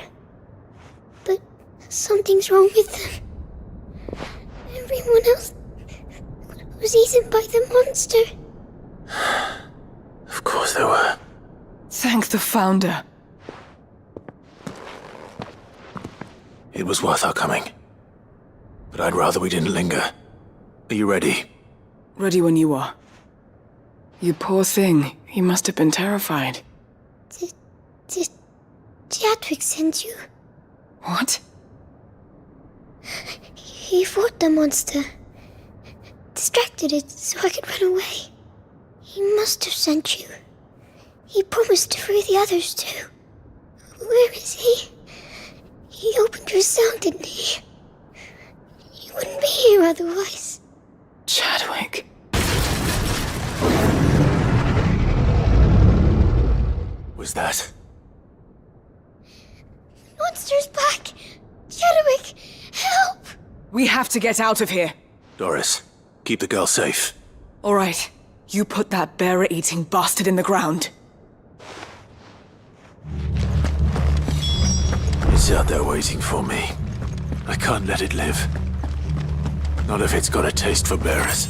But something's wrong with them. Everyone else was eaten by the monster. Of course there were. Thank the Founder. It was worth our coming. But I'd rather we didn't linger. Are you ready? Ready when you are. You poor thing. He must have been terrified. Did Chadwick send you? What? He fought the monster. Distracted it so I could run away. He must have sent you. He promised to free the others too. Where is he? He opened your cell, didn't he? He wouldn't be here otherwise. Chadwick. Was that? The monster's back! Chadwick, help! We have to get out of here. Doris, keep the girl safe. All right. You put that bearer-eating bastard in the ground. It's out there waiting for me. I can't let it live. Not if it's got a taste for bearers.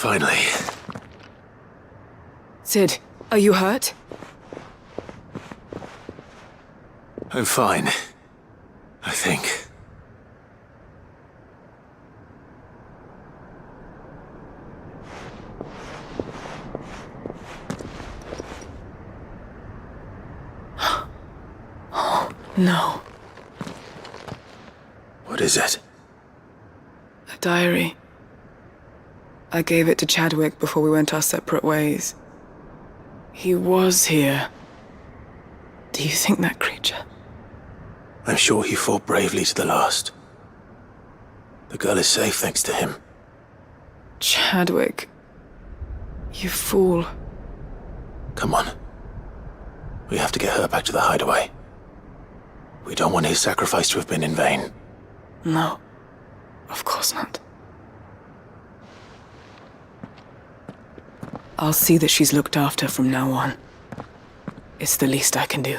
Finally. Sid, are you hurt? I'm fine. I think. Oh, no. What is it? A diary. I gave it to Chadwick before we went our separate ways. He was here. Do you think that creature? I'm sure he fought bravely to the last. The girl is safe thanks to him. Chadwick. You fool. Come on. We have to get her back to the hideaway. We don't want his sacrifice to have been in vain. No. Of course not. I'll see that she's looked after from now on. It's the least I can do.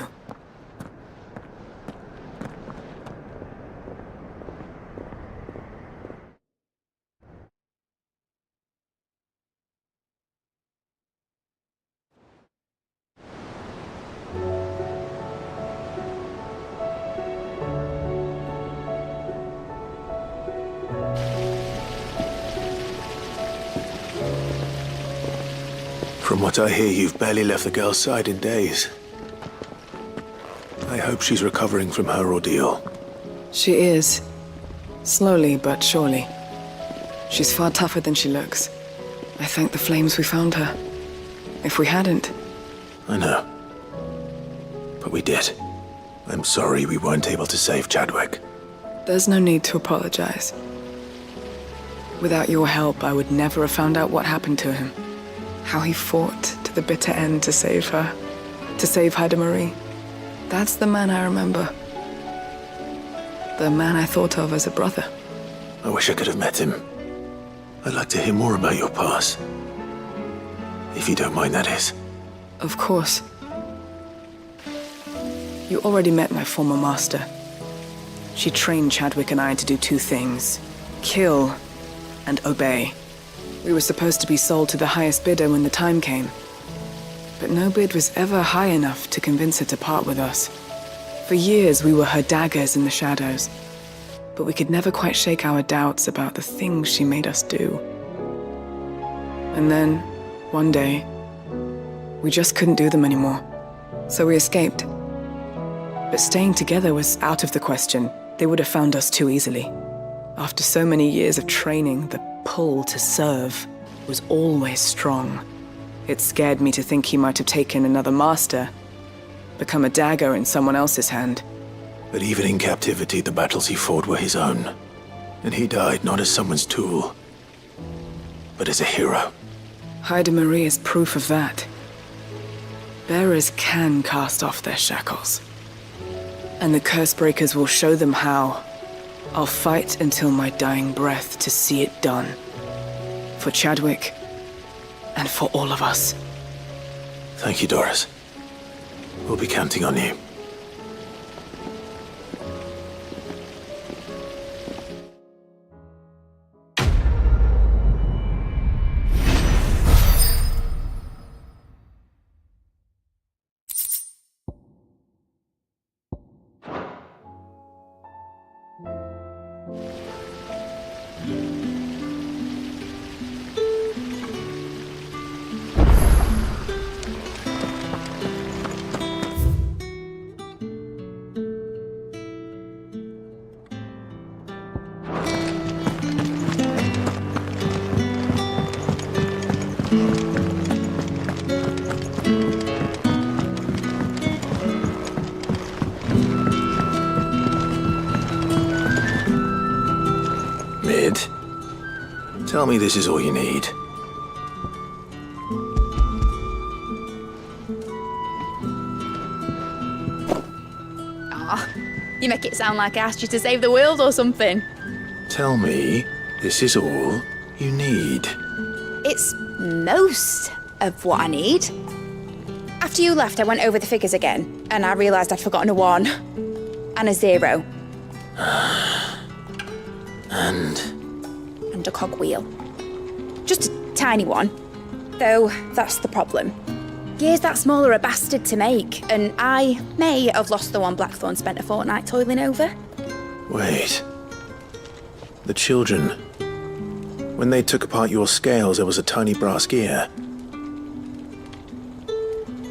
From what I hear, you've barely left the girl's side in days. I hope she's recovering from her ordeal. She is. Slowly but surely. She's far tougher than she looks. I thank the flames we found her. If we hadn't... I know. But we did. I'm sorry we weren't able to save Chadwick. There's no need to apologize. Without your help, I would never have found out what happened to him. How he fought to the bitter end to save her. To save Haida Marie. That's the man I remember. The man I thought of as a brother. I wish I could have met him. I'd like to hear more about your past. If you don't mind, that is. Of course. You already met my former master. She trained Chadwick and I to do two things: kill and obey. We were supposed to be sold to the highest bidder when the time came. But no bid was ever high enough to convince her to part with us. For years, we were her daggers in the shadows. But we could never quite shake our doubts about the things she made us do. And then, one day, we just couldn't do them anymore. So we escaped. But staying together was out of the question. They would have found us too easily. After so many years of training, the pull to serve was always strong. It scared me to think he might have taken another master, become a dagger in someone else's hand. But even in captivity, the battles he fought were his own. And he died not as someone's tool, but as a hero. Haida Marie is proof of that. Bearers can cast off their shackles. And the Cursebreakers will show them how. I'll fight until my dying breath to see it done. For Chadwick, and for all of us. Thank you, Doris. We'll be counting on you. Tell me this is all you need. You make it sound like I asked you to save the world or something. Tell me this is all you need. It's most of what I need. After you left, I went over the figures again, and I realised I'd forgotten a 1 and a 0. And a cogwheel. Just a tiny one. Though, that's the problem. Gears that small are a bastard to make, and I may have lost the one Blackthorn spent a fortnight toiling over. Wait. The children. When they took apart your scales, there was a tiny brass gear.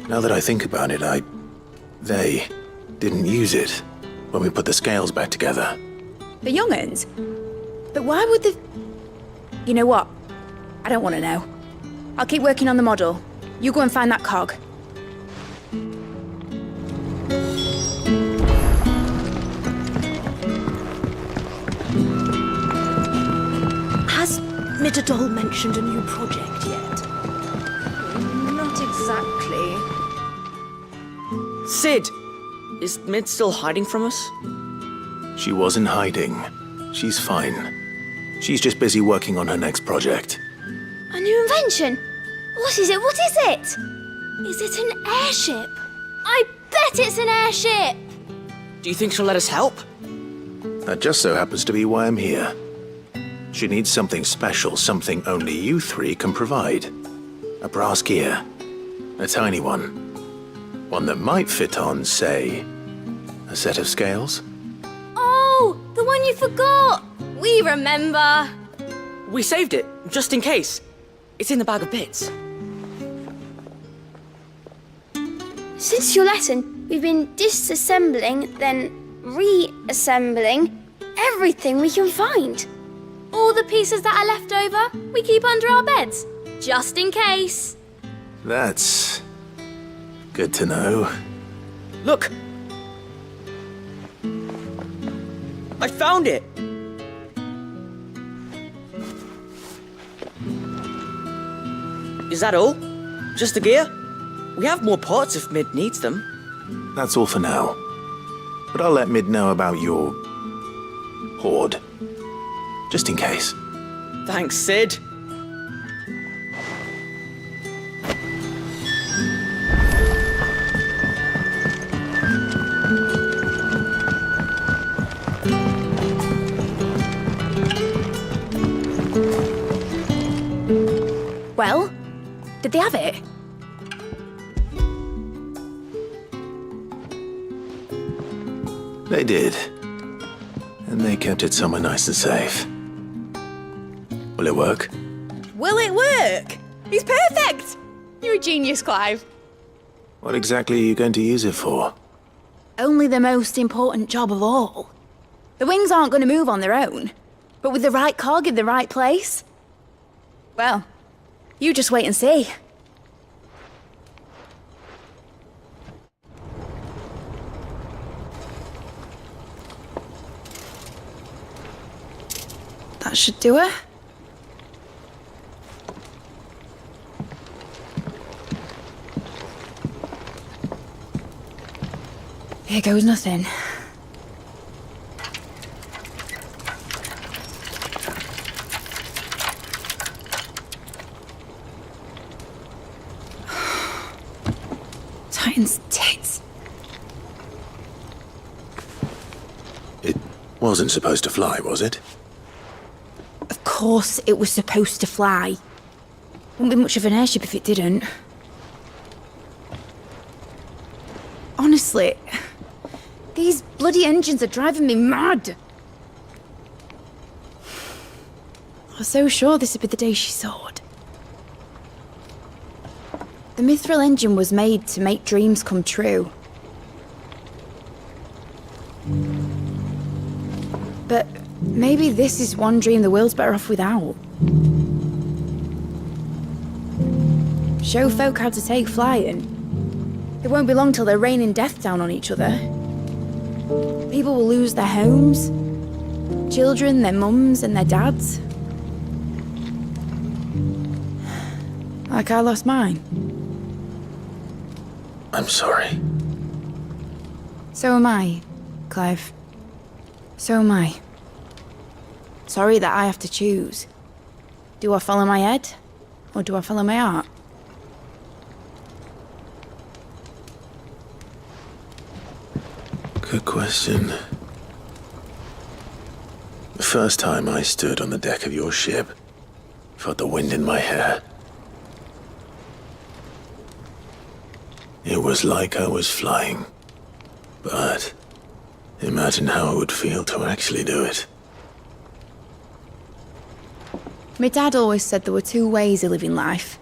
Now that I think about it, they didn't use it when we put the scales back together. The young'uns? But why would the... You know what? I don't want to know. I'll keep working on the model. You go and find that cog. Has Midadol mentioned a new project yet? Not exactly. Sid! Is Mid still hiding from us? She wasn't hiding. She's fine. She's just busy working on her next project. A new invention? What is it? What is it? Is it an airship? I bet it's an airship! Do you think she'll let us help? That just so happens to be why I'm here. She needs something special, something only you three can provide. A brass gear. A tiny one. One that might fit on, say, a set of scales. Oh, the one you forgot! We remember! We saved it, just in case. It's in the bag of bits. Since your lesson, we've been disassembling, then reassembling everything we can find. All the pieces that are left over, we keep under our beds, just in case. That's good to know. Look! I found it! Is that all? Just the gear? We have more parts if Mid needs them. That's all for now. But I'll let Mid know about your hoard. Just in case. Thanks, Sid. Did they have it? They did. And they kept it somewhere nice and safe. Will it work? Will it work? He's perfect! You're a genius, Clive. What exactly are you going to use it for? Only the most important job of all. The wings aren't going to move on their own. But with the right cog in the right place... well, you just wait and see. That should do it. Here goes nothing. Titan's tits. It wasn't supposed to fly, was it? Of course it was supposed to fly. Wouldn't be much of an airship if it didn't. Honestly, these bloody engines are driving me mad. I was so sure this would be the day she soared. The Mithril engine was made to make dreams come true. But maybe this is one dream the world's better off without. Show folk how to take flying. It won't be long till they're raining death down on each other. People will lose their homes, children, their mums and their dads. Like I lost mine. I'm sorry. So am I, Clive. So am I. Sorry that I have to choose. Do I follow my head, or do I follow my heart? Good question. The first time I stood on the deck of your ship, felt the wind in my hair. It was like I was flying. But imagine how it would feel to actually do it. My dad always said there were two ways of living life.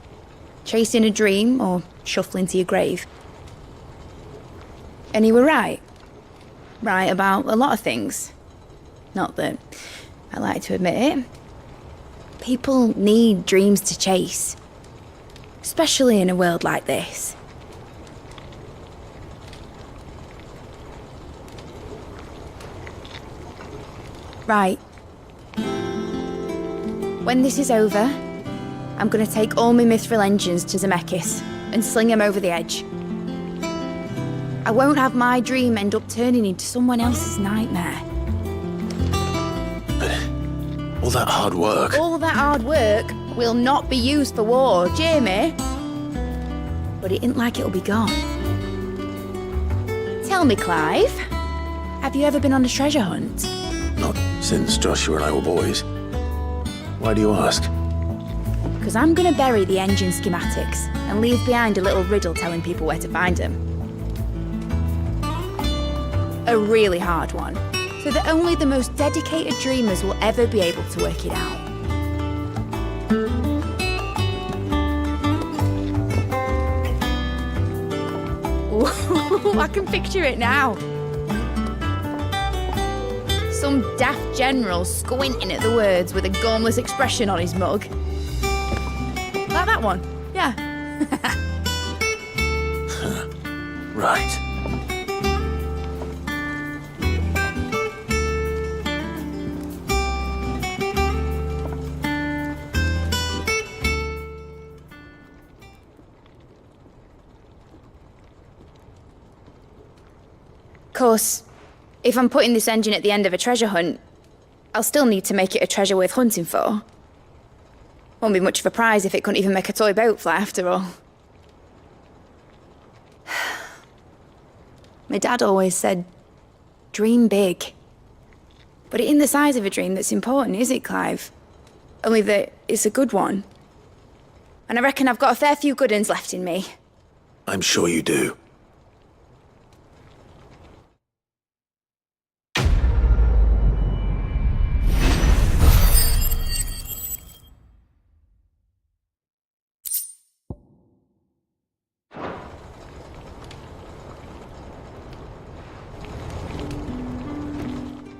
Chasing a dream or shuffling to your grave. And he were right. Right about a lot of things. Not that I like to admit it. People need dreams to chase. Especially in a world like this. Right. When this is over, I'm gonna take all my Mithril engines to Zemeckis and sling them over the edge. I won't have my dream end up turning into someone else's nightmare. But all that hard work... All that hard work will not be used for war, Jamie. But it ain't like it'll be gone. Tell me, Clive, have you ever been on a treasure hunt? Not since Joshua and I were boys. Why do you ask? Because I'm gonna bury the engine schematics and leave behind a little riddle telling people where to find them. A really hard one, so that only the most dedicated dreamers will ever be able to work it out. Ooh, I can picture it now. Some daft general squinting at the words with a gormless expression on his mug. Like that one, yeah. Right. Of course, if I'm putting this engine at the end of a treasure hunt, I'll still need to make it a treasure worth hunting for. Won't be much of a prize if it couldn't even make a toy boat fly after all. My dad always said, dream big. But it ain't the size of a dream that's important, is it, Clive? Only that it's a good one. and I reckon I've got a fair few good uns left in me. I'm sure you do.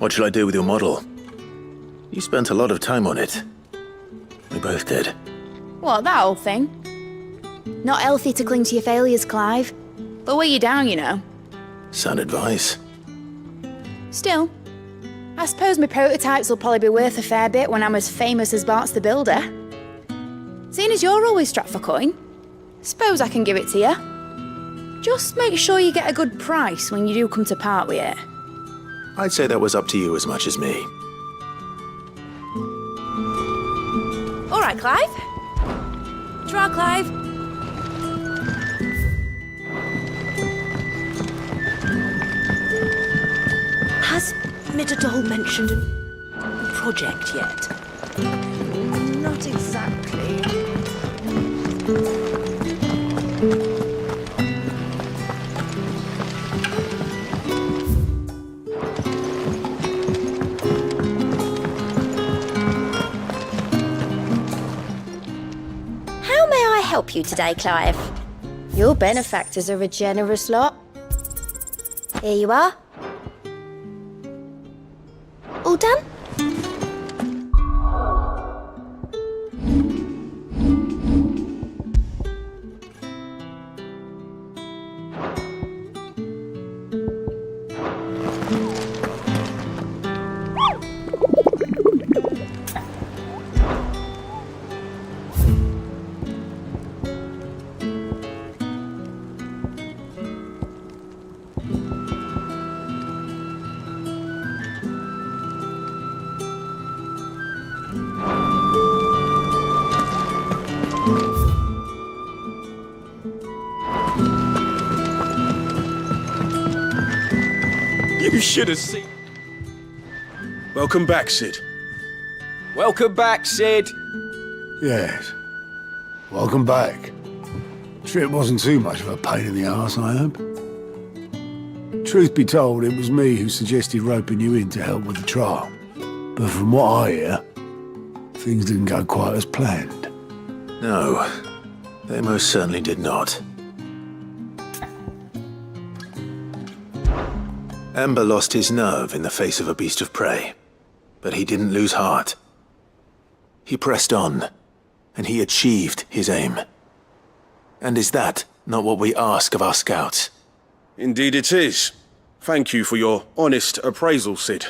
What shall I do with your model? You spent a lot of time on it. We both did. What, that old thing? Not healthy to cling to your failures, Clive. They'll weigh you down, you know. Sound advice. Still, I suppose my prototypes will probably be worth a fair bit when I'm as famous as Bart's the Builder. Seeing as you're always strapped for coin, suppose I can give it to you. Just make sure you get a good price when you do come to part with it. I'd say that was up to you as much as me. All right, Clive. Draw, Clive. Has Midadol mentioned a project yet? Not exactly. How may I help you today, Clive? Your benefactors are a generous lot. Here you are. All done? You should have seen. Welcome back, Sid. Welcome back, Sid. Yes. Welcome back. Trip wasn't too much of a pain in the arse, I hope. Truth be told, it was me who suggested roping you in to help with the trial. But from what I hear, things didn't go quite as planned. No, they most certainly did not. Ember lost his nerve in the face of a beast of prey, but he didn't lose heart. He pressed on, and he achieved his aim. And is that not what we ask of our scouts? Indeed it is. Thank you for your honest appraisal, Sid.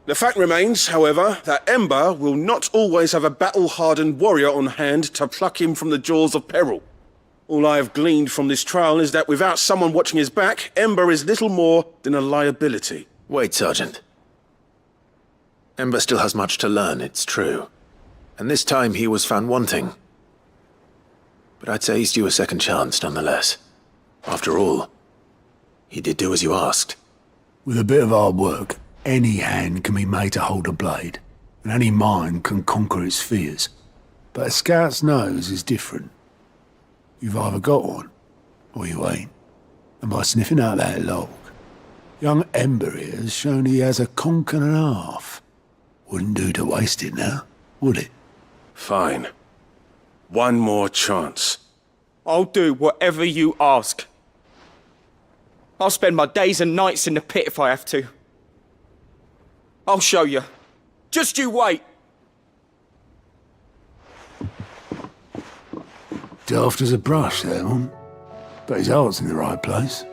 The fact remains, however, that Ember will not always have a battle-hardened warrior on hand to pluck him from the jaws of peril. All I have gleaned from this trial is that without someone watching his back, Ember is little more than a liability. Wait, Sergeant. Ember still has much to learn, it's true. And this time he was found wanting. But I'd say he's due a second chance, nonetheless. After all, he did do as you asked. With a bit of hard work, any hand can be made to hold a blade, and any mind can conquer its fears. But a scout's nose is different. You've either got one, or you ain't. And by sniffing out that log, young Ember here has shown he has a conch and a half. Wouldn't do to waste it now, would it? Fine. One more chance. I'll do whatever you ask. I'll spend my days and nights in the pit if I have to. I'll show you. Just you wait. Daft as a brush, that one. But his heart's in the right place.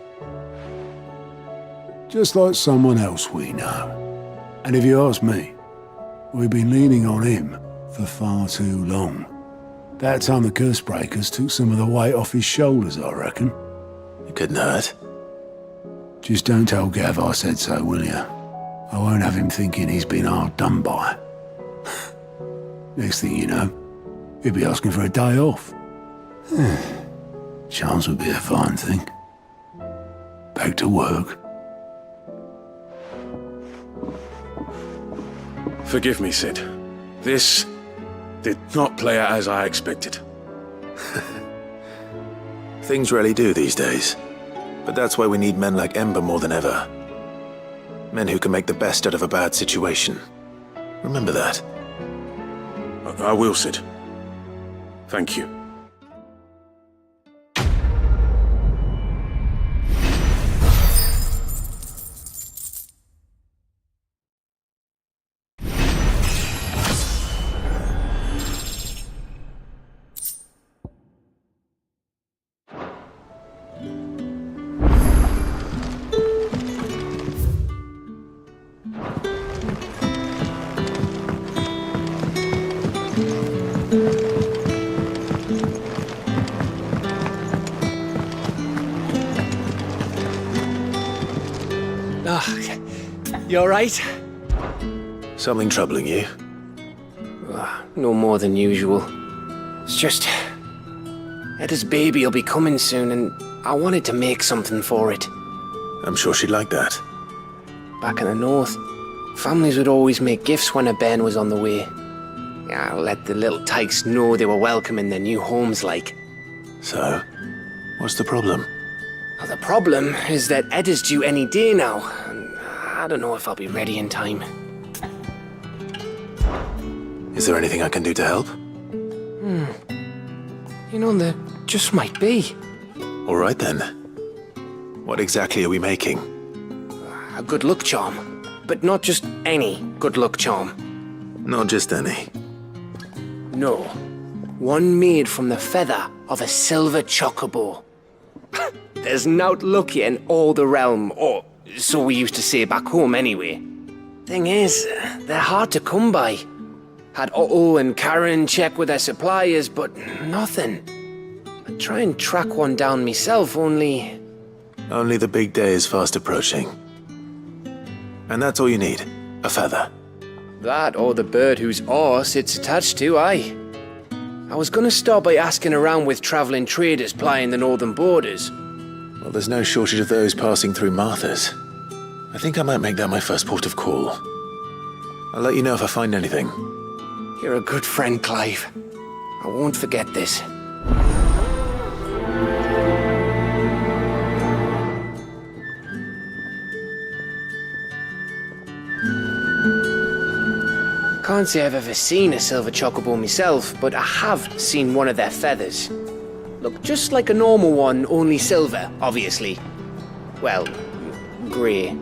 Just like someone else we know. And if you ask me, we've been leaning on him for far too long. That time the Cursebreakers took some of the weight off his shoulders, I reckon. It couldn't hurt. Just don't tell Gav I said so, will you? I won't have him thinking he's been hard done by. Next thing you know, he'll be asking for a day off. Chance would be a fine thing. Back to work. Forgive me, Sid. This did not play out as I expected. Things rarely do these days. But that's why we need men like Ember more than ever. Men who can make the best out of a bad situation. Remember that. I will, Sid. Thank you. You alright? Something troubling you? No more than usual. It's just... Etta's baby will be coming soon, and I wanted to make something for it. I'm sure she'd like that. Back in the north, families would always make gifts when a bairn was on the way. Yeah, let the little tykes know they were welcome in their new homes, like. So, what's the problem? Well, the problem is that Etta's due any day now, and I don't know if I'll be ready in time. Is there anything I can do to help? You know, there just might be. All right then. What exactly are we making? A good luck charm. But not just any good luck charm. Not just any. No. One made from the feather of a silver chocobo. There's nowt luckier in all the realm, or so we used to say back home anyway. Thing is, they're hard to come by. Had Otto and Karen check with their suppliers, but nothing. I'd try and track one down myself, only... Only the big day is fast approaching. And that's all you need, a feather. That or the bird whose arse it's attached to, aye. I was gonna start by asking around with travelling traders plying the northern borders. Well, there's no shortage of those passing through Martha's. I think I might make that my first port of call. I'll let you know if I find anything. You're a good friend, Clive. I won't forget this. Can't say I've ever seen a silver chocobo myself, but I have seen one of their feathers. Look just like a normal one, only silver, obviously. Well, grey.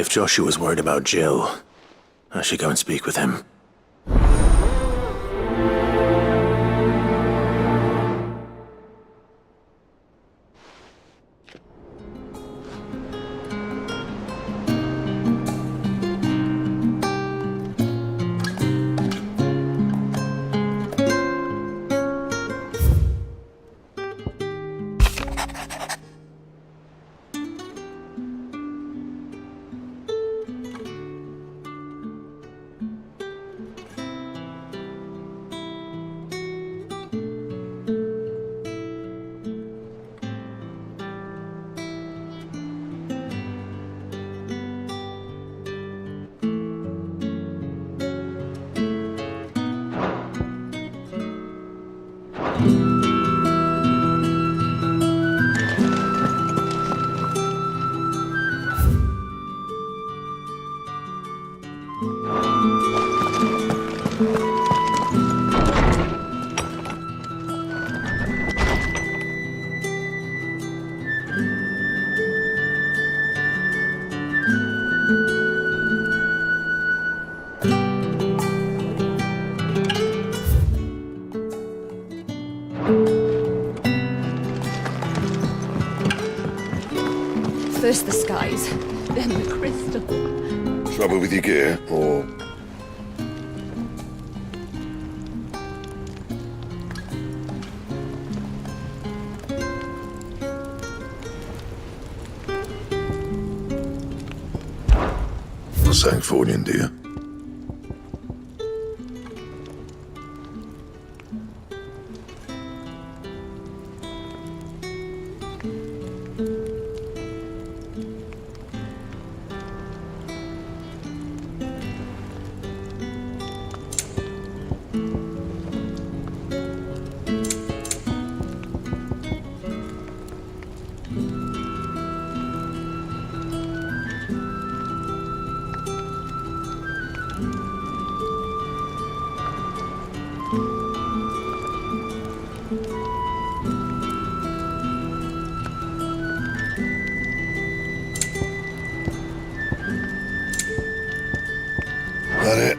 If Joshua's worried about Jill, I should go and speak with him. First the skies, then the crystal. Trouble with your gear, or... Not saying Fornian, do you? That it?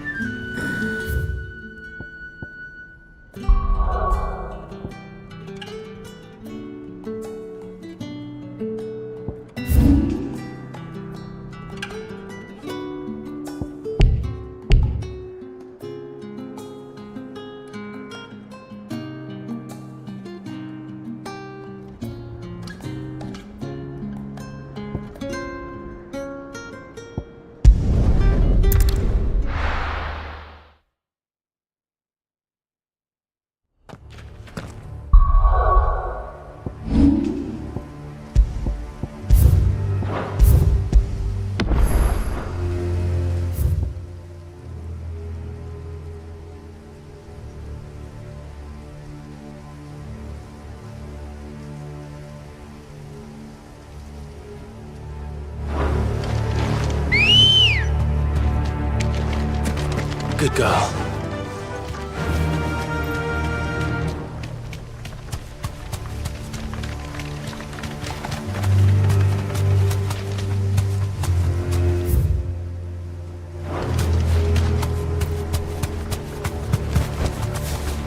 Good girl.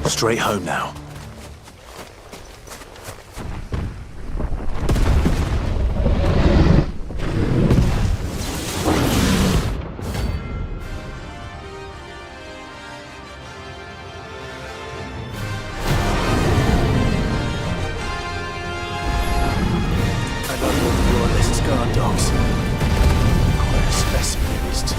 Straight home now. Dogs. Quite a specimen, these two.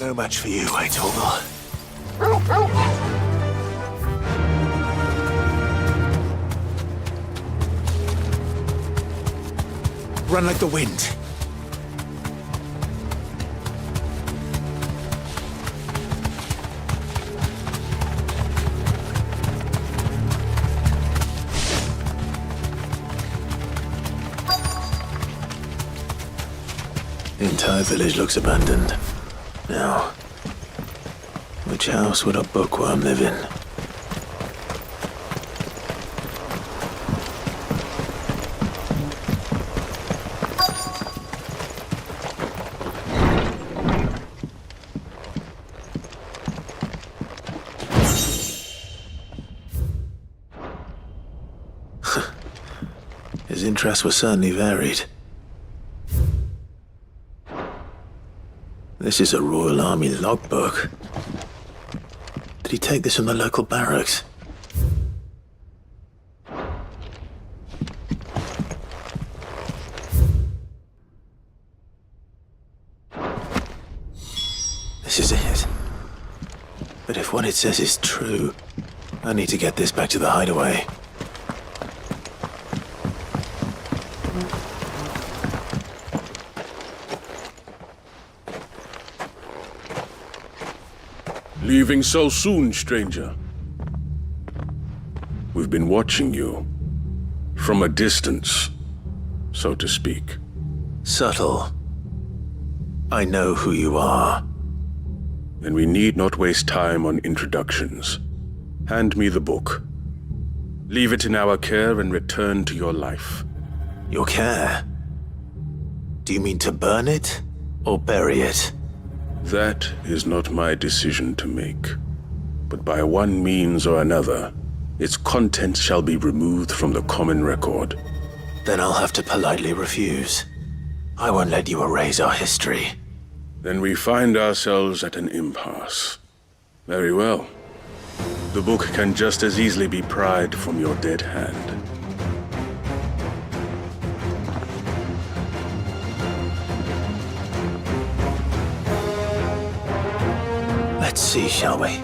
So much for you, Aetolmel. Run like the wind. The entire village looks abandoned. Now, which house would a bookworm live in? His interests were certainly varied. This is a Royal Army logbook. Did he take this from the local barracks? This is it. But if what it says is true, I need to get this back to the hideaway. Leaving so soon, stranger? We've been watching you. From a distance, so to speak. Subtle. I know who you are. Then we need not waste time on introductions. Hand me the book. Leave it in our care and return to your life. Your care? Do you mean to burn it or bury it? That is not my decision to make. But by one means or another, its contents shall be removed from the common record. Then I'll have to politely refuse. I won't let you erase our history. Then we find ourselves at an impasse. Very well. The book can just as easily be pried from your dead hand. Let's see, shall we?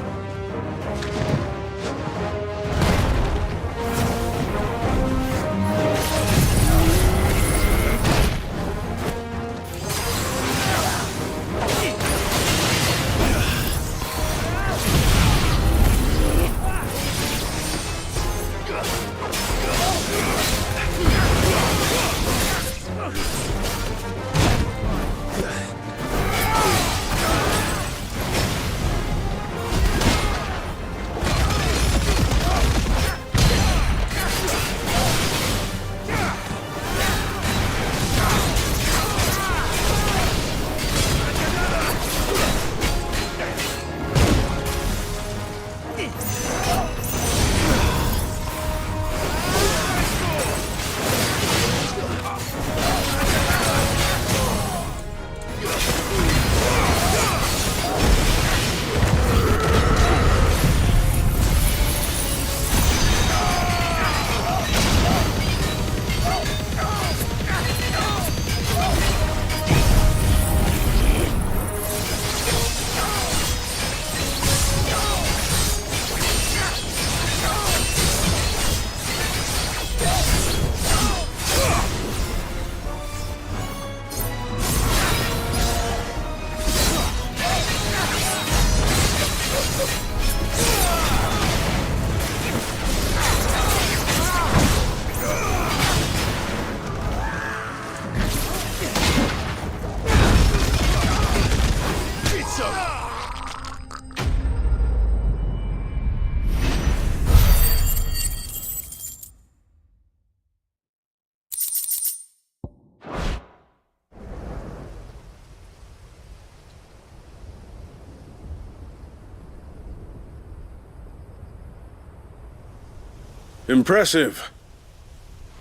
Impressive.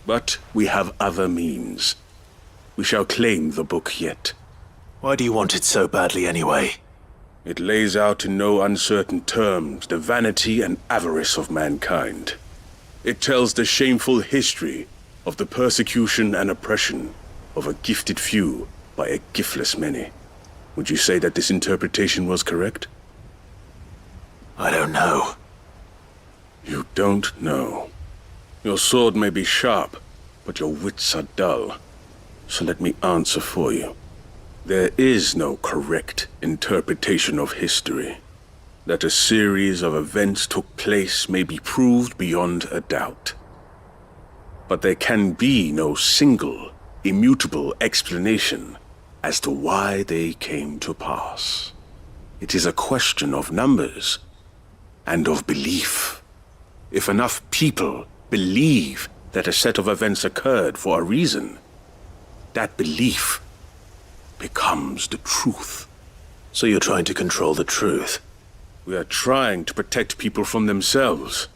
But we have other means. We shall claim the book yet. Why do you want it so badly anyway? It lays out in no uncertain terms the vanity and avarice of mankind. It tells the shameful history of the persecution and oppression of a gifted few by a giftless many. Would you say that this interpretation was correct? I don't know. You don't know. Your sword may be sharp, but your wits are dull. So let me answer for you. There is no correct interpretation of history. That a series of events took place may be proved beyond a doubt. But there can be no single, immutable explanation as to why they came to pass. It is a question of numbers and of belief. If enough people believe that a set of events occurred for a reason, that belief becomes the truth. So you're trying to control the truth? We are trying to protect people from themselves,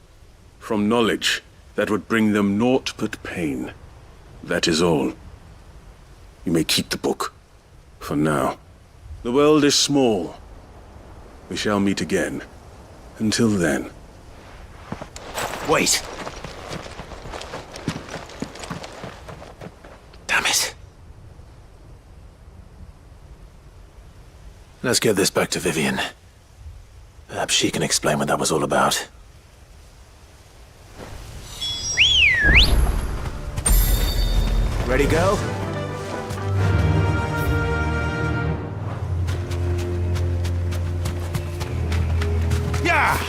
from knowledge that would bring them naught but pain. That is all. You may keep the book, for now. The world is small. We shall meet again. Until then. Wait! Damn it. Let's get this back to Vivian. Perhaps she can explain what that was all about. Ready, go? Yeah!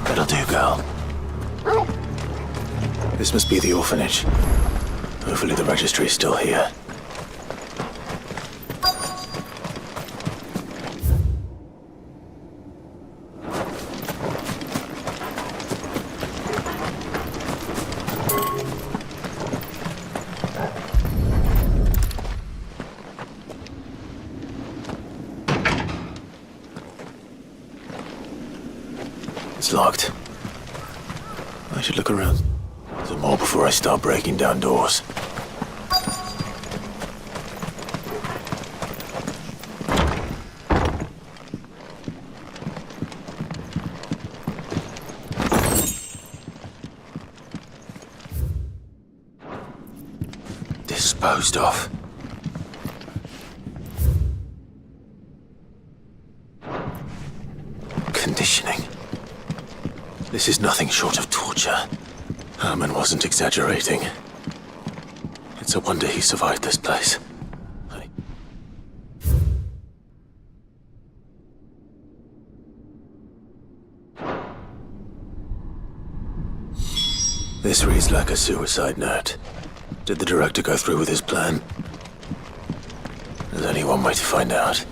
That'll do, girl. This must be the orphanage. Hopefully the registry is still here. It's locked. I should look around some more before I start breaking down doors. Disposed of. Conditioning. This is nothing short of torture. Herman wasn't exaggerating. It's a wonder he survived this place. This reads like a suicide note. Did the director go through with his plan? There's only one way to find out.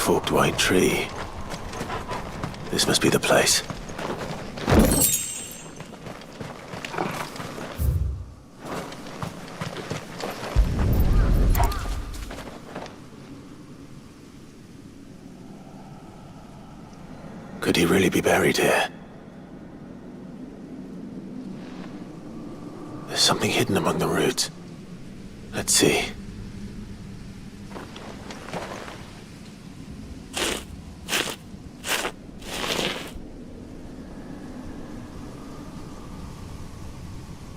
Forked white tree. This must be the place. Could he really be buried here? There's something hidden among the roots. Let's see.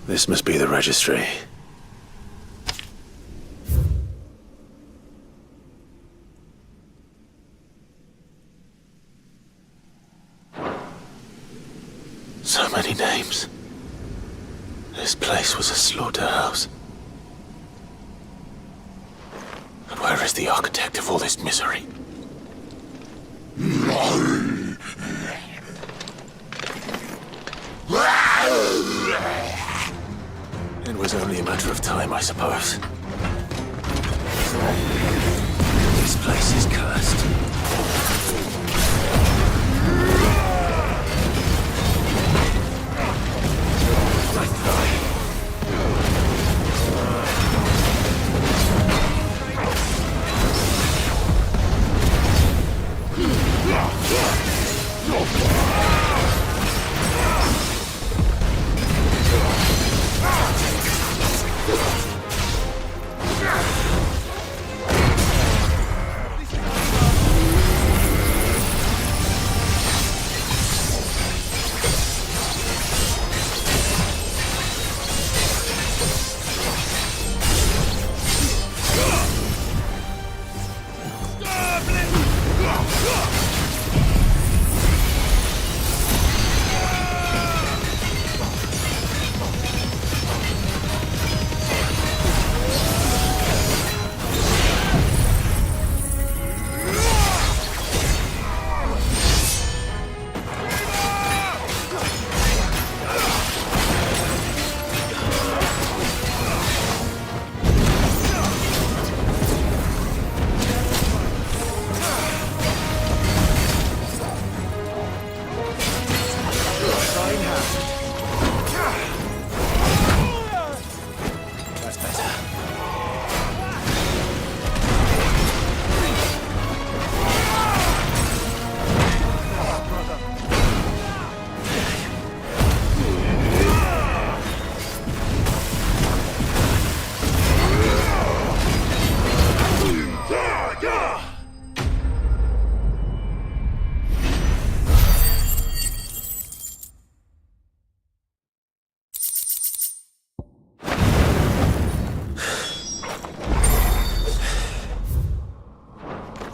This must be the registry. So many names. This place was a slaughterhouse. And where is the architect of all this misery? It was only a matter of time, I suppose. This place is cursed. My thigh.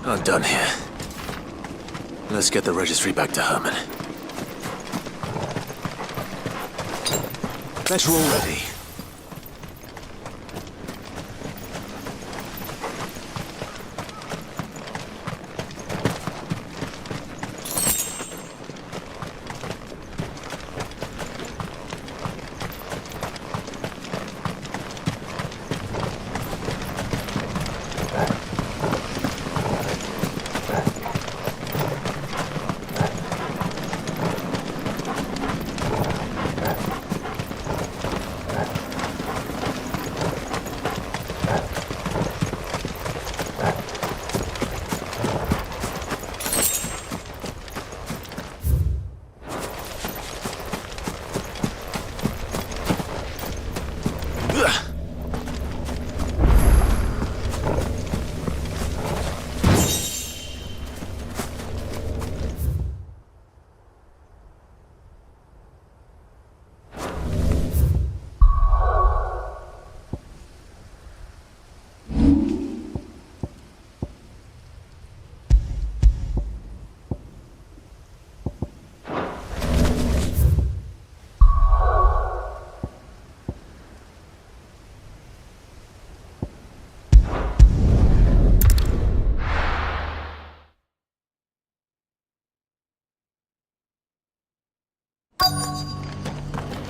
I'm done here. Let's get the registry back to Herman. Better already.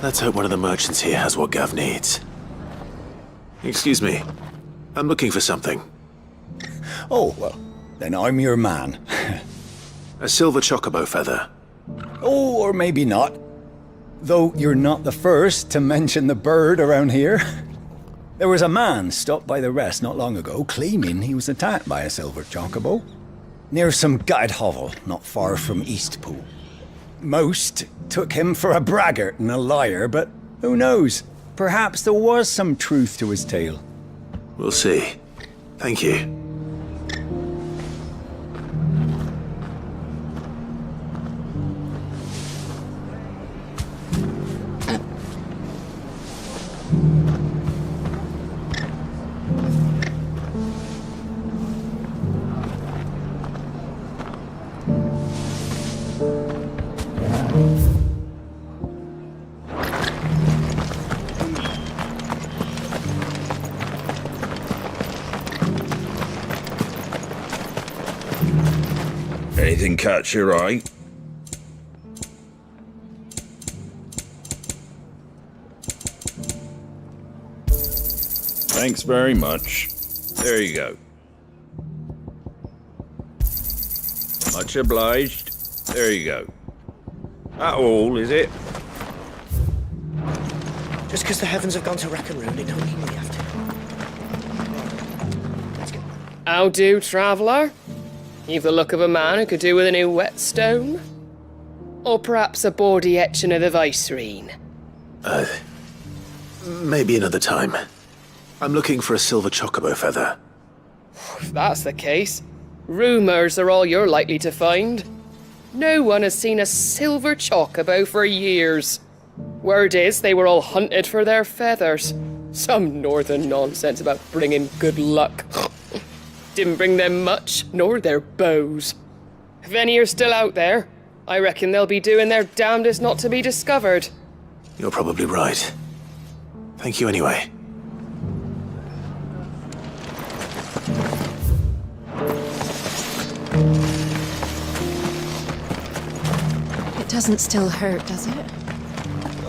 Let's hope one of the merchants here has what Gav needs. Excuse me. I'm looking for something. Oh, well, then I'm your man. A silver chocobo feather. Oh, or maybe not. Though you're not the first to mention the bird around here. There was a man stopped by the rest not long ago claiming he was attacked by a silver chocobo. Near some gutted hovel not far from Eastpool. Most took him for a braggart and a liar, but who knows? Perhaps there was some truth to his tale. We'll see. Thank you. Anything catch your eye? Thanks very much. There you go. Much obliged. There you go. That all, is it? Just because the heavens have gone to rack and ruin, it don't mean we have to. How do, traveller? You've the look of a man who could do with a new whetstone? Or perhaps a bawdy etching of the Vicerine? Maybe another time. I'm looking for a silver chocobo feather. If that's the case, rumours are all you're likely to find. No one has seen a silver chocobo for years. Word is they were all hunted for their feathers. Some northern nonsense about bringing good luck. Didn't bring them much, nor their bows. If any are still out there, I reckon they'll be doing their damnedest not to be discovered. You're probably right. Thank you anyway. It doesn't still hurt, does it?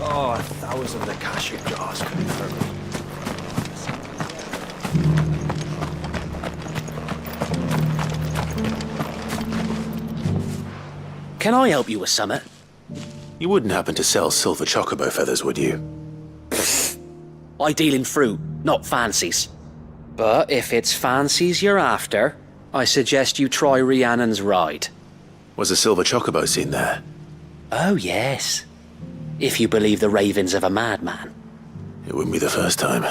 Oh, 1,000 Akashic jars couldn't hurt me. Can I help you with something? You wouldn't happen to sell silver chocobo feathers, would you? I deal in fruit, not fancies. But if it's fancies you're after, I suggest you try Rhiannon's ride. Was a silver chocobo seen there? Oh, yes. If you believe the ravings of a madman. It wouldn't be the first time.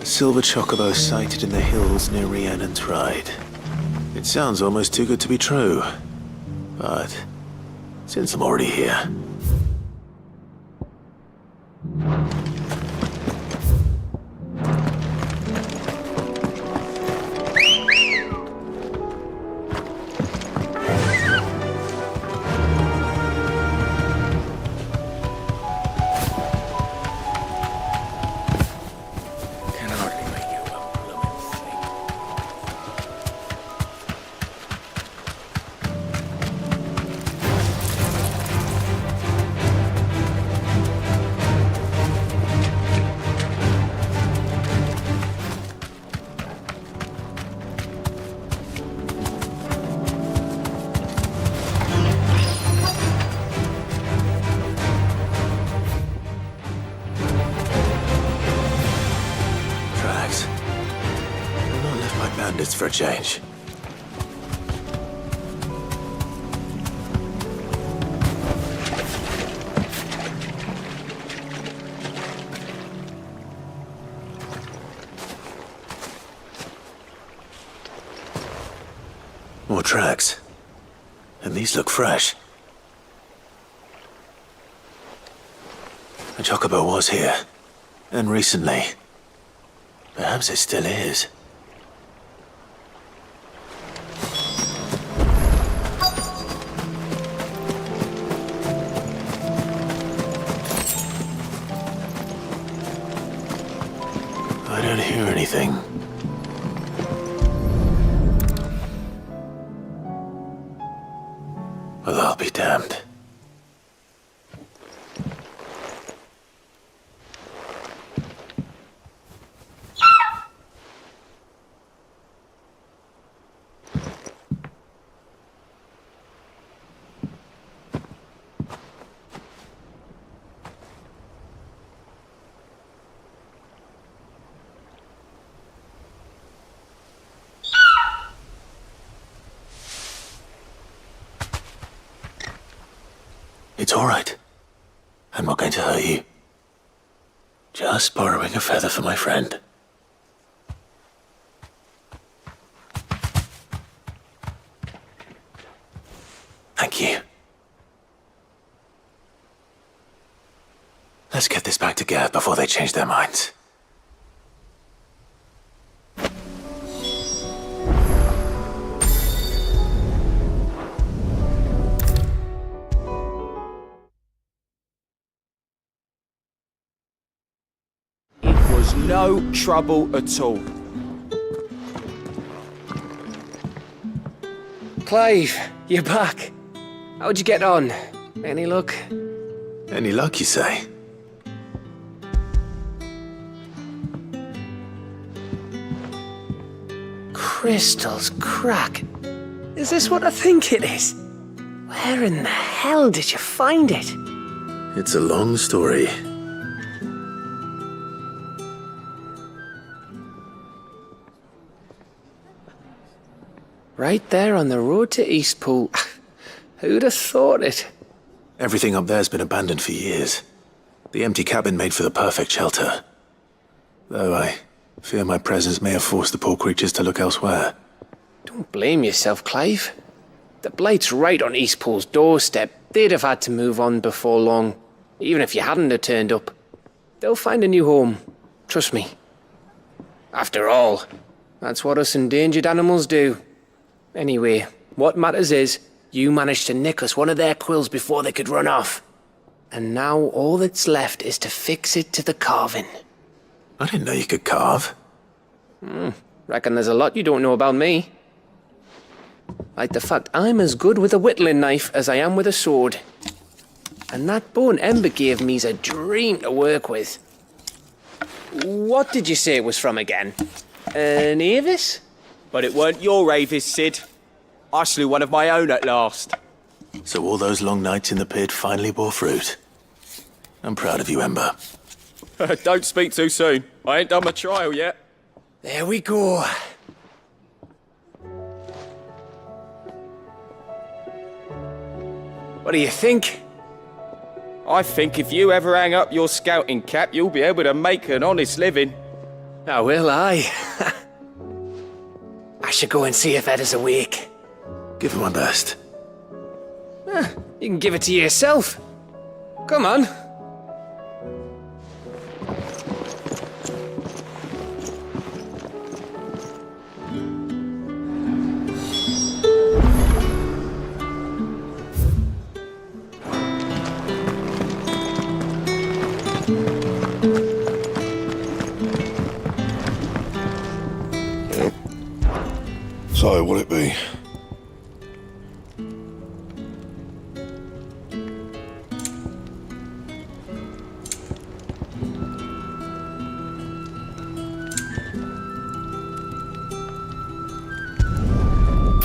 A silver chocobo sighted in the hills near Rhiannon's Ride. It sounds almost too good to be true. But since I'm already here... bandits for a change. More tracks. And these look fresh. A chocobo was here. And recently. Perhaps it still is. I don't hear anything. Well, I'll be damned. It's all right. I'm not going to hurt you. Just borrowing a feather for my friend. Thank you. Let's get this back to Gad before they change their minds. No trouble at all. Clive, you're back. How'd you get on? Any luck? Any luck, you say? Crystal's crack. Is this what I think it is? Where in the hell did you find it? It's a long story. Right there on the road to Eastpool. Who'd have thought it? Everything up there's been abandoned for years. The empty cabin made for the perfect shelter. Though I fear my presence may have forced the poor creatures to look elsewhere. Don't blame yourself, Clive. The Blight's right on Eastpool's doorstep. They'd have had to move on before long, even if you hadn't have turned up. They'll find a new home. Trust me. After all, that's what us endangered animals do. Anyway, what matters is, you managed to nick us one of their quills before they could run off. And now all that's left is to fix it to the carving. I didn't know you could carve. Reckon there's a lot you don't know about me. Like the fact I'm as good with a whittling knife as I am with a sword. And that bone Ember gave me's a dream to work with. What did you say it was from again? An Avis? But it weren't your Avis, Sid. I slew one of my own at last. So all those long nights in the pit finally bore fruit. I'm proud of you, Ember. Don't speak too soon. I ain't done my trial yet. There we go. What do you think? I think if you ever hang up your scouting cap, you'll be able to make an honest living. Now will I? I should go and see if Ed is awake. Give it my best. You can give it to yourself. Come on. So, what'll it be?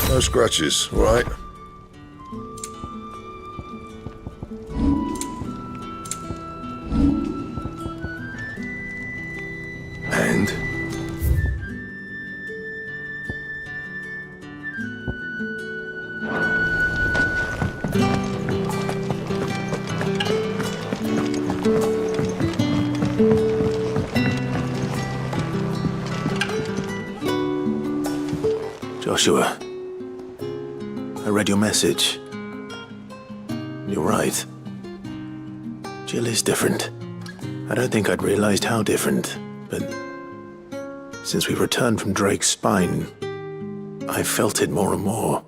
No scratches, all right? And? Joshua, I read your message. You're right. Jill is different. I don't think I'd realized how different, but since we returned from Drake's spine, I've felt it more and more.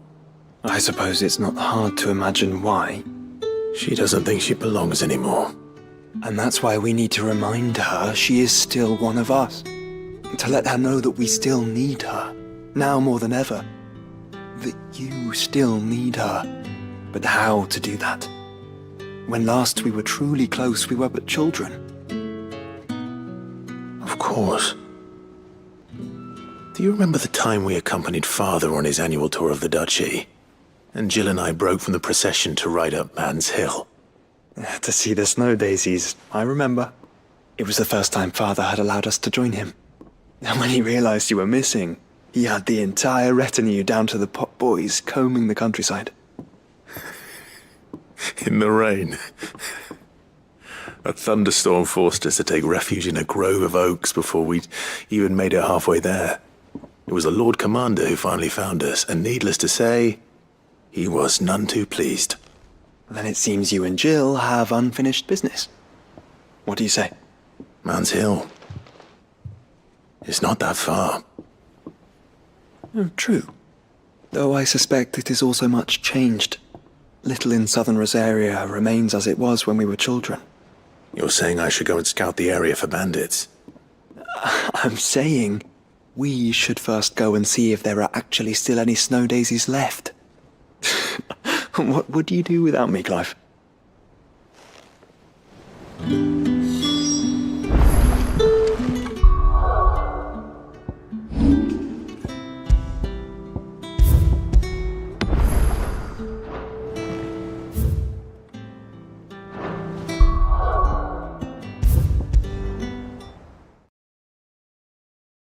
I suppose it's not hard to imagine why. She doesn't think she belongs anymore. And that's why we need to remind her she is still one of us. To let her know that we still need her. Now more than ever. That you still need her. But how to do that? When last we were truly close, we were but children. Of course. Do you remember the time we accompanied Father on his annual tour of the Duchy? And Jill and I broke from the procession to ride up Man's Hill. To see the snow daisies, I remember. It was the first time Father had allowed us to join him. And when he realized you were missing, he had the entire retinue down to the pot boys combing the countryside. In the rain. A thunderstorm forced us to take refuge in a grove of oaks before we'd even made it halfway there. It was the Lord Commander who finally found us, and needless to say, he was none too pleased. Then it seems you and Jill have unfinished business. What do you say? Man's Hill. It's not that far. Oh, true. Though I suspect it is also much changed. Little in southern Rosaria remains as it was when we were children. You're saying I should go and scout the area for bandits? I'm saying we should first go and see if there are actually still any snow daisies left. What would you do without me, Clive?